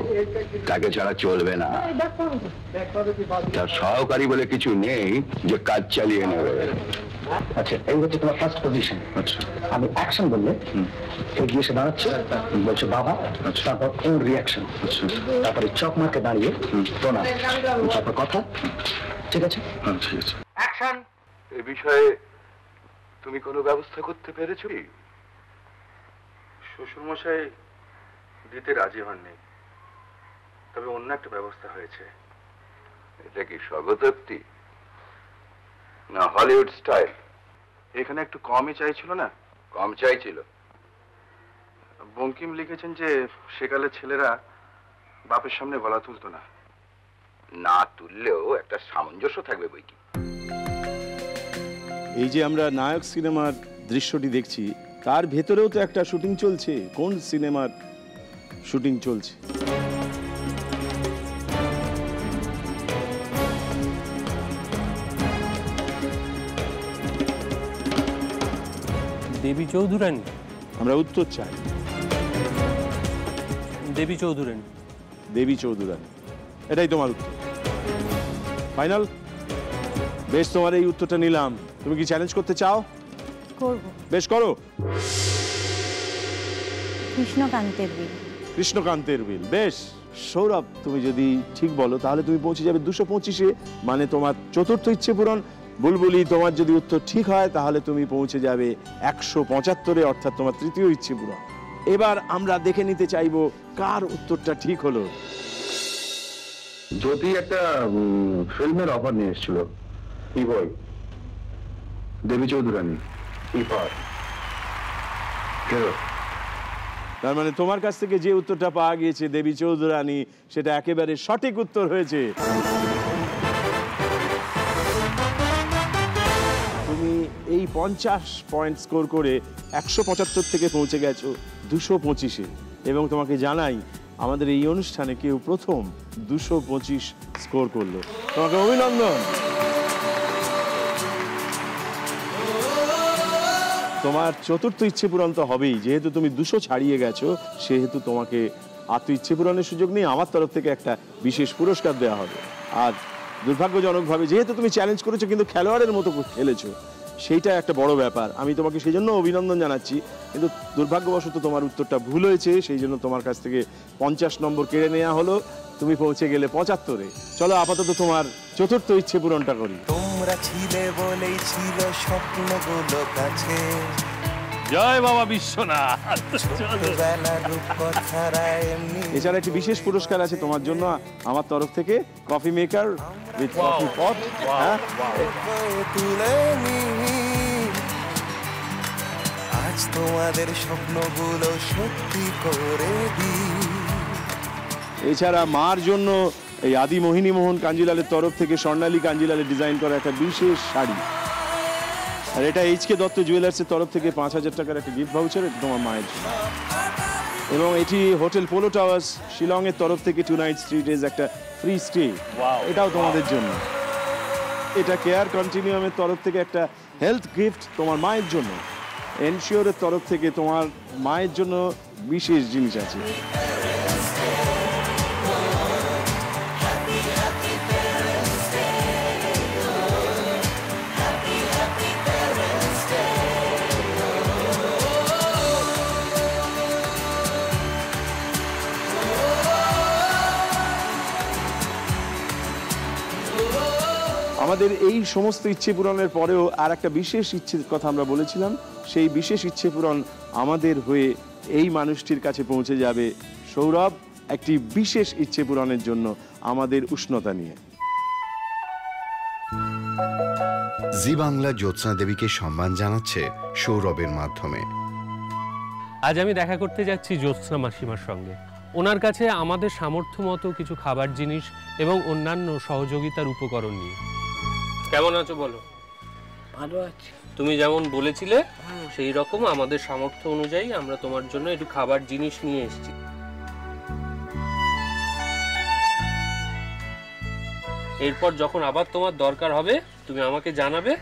তাকে ছাড়া চলবে না। তার সহকারী বলে কিছু নেই যে কাজ চালিয়ে নেবে। আচ্ছা, এই হচ্ছে তোমার ফার্স্ট পজিশন। আচ্ছা, আমি অ্যাকশন বললে এগিয়ে এসে দাঁড়াচ্ছে, বলছে বাবা, তারপর ওর রিয়াকশন, তারপরে চক মার্কে দাঁড়িয়ে প্রণাম, তারপর কথা। ঠিক আছে? হ্যাঁ, ঠিক আছে। অ্যাকশন। এ বিষয়ে তুমি কোনো ব্যবস্থা করতে পেরেছো? শ্বশুরমশাই দিতে রাজি হননি, তবে অন্য একটা ব্যবস্থা হয়েছে। এটা কি স্বগতোক্তি না হলিউড স্টাইল? এখানে একটু কমই চাইছিল না? কম চাইছিল। বঙ্কিম লিখেছেন যে সেকালে ছেলেরা বাপের সামনে গলা তুলতো না। না তুললেও একটা সামঞ্জস্য থাকবে বই কি। এই যে আমরা নায়ক সিনেমার দৃশ্যটি দেখছি, তার ভেতরেও তো একটা শুটিং চলছে। কোন সিনেমার শুটিং চলছে? দেবী চৌধুরানী। আমরা উত্তর চাই। দেবী চৌধুরানী। দেবী চৌধুরানী, এটাই তোমার উত্তর ফাইনাল? বেশ, তোমার এই উত্তরটা নিলাম। তুমি কি চ্যালেঞ্জ করতে চাও? করব। বেশ, করো। কৃষ্ণকান্তের বিল। কৃষ্ণকান্তের বিল। বেশ সৌরভ, তুমি যদি ঠিক বলো তাহলে তুমি পৌঁছে যাবে 225-এ, মানে তোমার চতুর্থ ইচ্ছে পূরণ। বুলবুলি, তোমার যদি উত্তর ঠিক হয় তাহলে তুমি পৌঁছে যাবে 175-এ, অর্থাৎ তোমার তৃতীয় ইচ্ছে পূরণ। এবার আমরা দেখে নিতে চাইবো কার উত্তরটা ঠিক হলো। যদি একটা ফিল্মের অফার নিয়ে এসেছিল, কি বই? দেবী চৌধুরানী। তার মানে তোমার কাছ থেকে যে উত্তরটা পাওয়া গিয়েছে দেবী চৌধুরানী, সেটা একেবারে সঠিক উত্তর হয়েছে। তুমি এই 50 পয়েন্ট স্কোর করে 175 থেকে পৌঁছে গেছো 225-এ। এবং তোমাকে জানাই, আমাদের এই অনুষ্ঠানে কেউ প্রথম 225 স্কোর করলো। তোমাকে অভিনন্দন। তোমার চতুর্থ ইচ্ছে পূরণ তো হবেই, যেহেতু তুমি 200 ছাড়িয়ে গেছো, সেহেতু তোমাকে আর তো ইচ্ছে পূরণের সুযোগ নেই। আমার তরফ থেকে একটা বিশেষ পুরস্কার দেওয়া হবে। আর দুর্ভাগ্যজনকভাবে যেহেতু তুমি চ্যালেঞ্জ করেছো কিন্তু খেলোয়াড়ের মতো খেলেছো, সেইটা একটা বড় ব্যাপার। আমি তোমাকে সেই জন্য অভিনন্দন জানাচ্ছি, কিন্তু দুর্ভাগ্যবশত তোমার উত্তরটা ভুল হয়েছে, সেই জন্য তোমার কাছ থেকে 50 নম্বর কেড়ে নেওয়া হলো। তুমি পৌঁছে গেলে 75-এ। চলো আপাতত তোমার চতুর্থ ইচ্ছে পূরণটা করি। তোমরা ছিলে বলেই ছিল স্বপ্নগুলো কাছে। জয় বাবা বিশ্বনাথ। এছাড়া একটি বিশেষ পুরস্কার আছে তোমার জন্য আমার তরফ থেকে, কফি মেকার উইথ কফি পট। আজ তোমাদের স্বপ্নগুলো সত্যি করে দিই। এছাড়া মার জন্য এই আদি মোহিনী মোহন কাঞ্জিলালের তরফ থেকে স্বর্ণালী কাঞ্জিলালের ডিজাইন করা একটা বিশেষ শাড়ি। আর এটা এইচকে দত্ত জুয়েলার্সের তরফ থেকে 5000 টাকার একটা গিফট ভাউচার, এটা তোমার মায়ের জন্য। এবং এটি হোটেল পোলো টাওয়ার্স শিলংয়ের তরফ থেকে 2 নাইট 3 ডেজ একটা ফ্রি স্টে, এটাও তোমাদের জন্য। এটা কেয়ার কন্টিনিউয়ামের তরফ থেকে একটা হেলথ গিফট তোমার মায়ের জন্য। এনশিওরের তরফ থেকে তোমার মায়ের জন্য বিশেষ জিনিস আছে। আমাদের এই সমস্ত ইচ্ছে পূরণের পরেও আর একটা বিশেষ ইচ্ছের কথা আমরা বলেছিলাম। সেই বিশেষ ইচ্ছে পূরণ আমাদের হয়ে এই মানুষটির কাছে পৌঁছে যাবে সৌরভ একটি বিশেষ ইচ্ছে পূরণের জন্য আমাদের উষ্ণতা নিয়ে। জি বাংলা জ্যোৎস্না দেবীকে সম্মান জানাচ্ছে সৌরভের মাধ্যমে। আজ আমি দেখা করতে যাচ্ছি জ্যোৎস্না মাসিমার সঙ্গে। ওনার কাছে আমাদের সামর্থ্য মতো কিছু খাবার জিনিস এবং অন্যান্য সহযোগিতার উপকরণ নিয়ে। কেমন আছো বলো? ভালো আছি। তুমি যেমন বলেছিলে সেই রকম আমাদের সামর্থ্য অনুযায়ী আমরা তোমার জন্য একটু খাবার জিনিস নিয়ে এসেছি। এরপর যখন আবার তোমার দরকার হবে তুমি আমাকে জানাবে,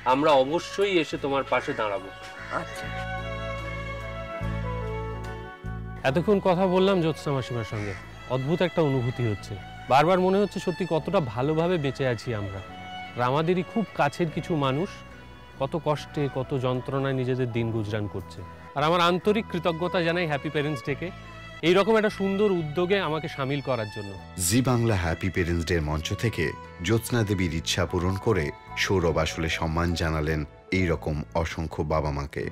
আমরা অবশ্যই এসে তোমার পাশে দাঁড়াবো। আচ্ছা। এতক্ষণ কথা বললাম জ্যোৎস্না মাসিমার সঙ্গে, অদ্ভুত একটা অনুভূতি হচ্ছে। বারবার মনে হচ্ছে সত্যি কতটা ভালোভাবে বেঁচে আছি আমরা। আর আমাদেরই খুব কাছের কিছু মানুষ কত কষ্টে কত যন্ত্রণায় নিজেদের দিন গুজরান করছে। আর আমার আন্তরিক কৃতজ্ঞতা জানাই হ্যাপি প্যারেন্টস ডেকে এইরকম একটা সুন্দর উদ্যোগে আমাকে সামিল করার জন্য। জি বাংলা হ্যাপি প্যারেন্টস ডে মঞ্চ থেকে জ্যোৎস্না দেবীর ইচ্ছা পূরণ করে সৌরভ আসলে সম্মান জানালেন এইরকম অসংখ্য বাবা মাকে।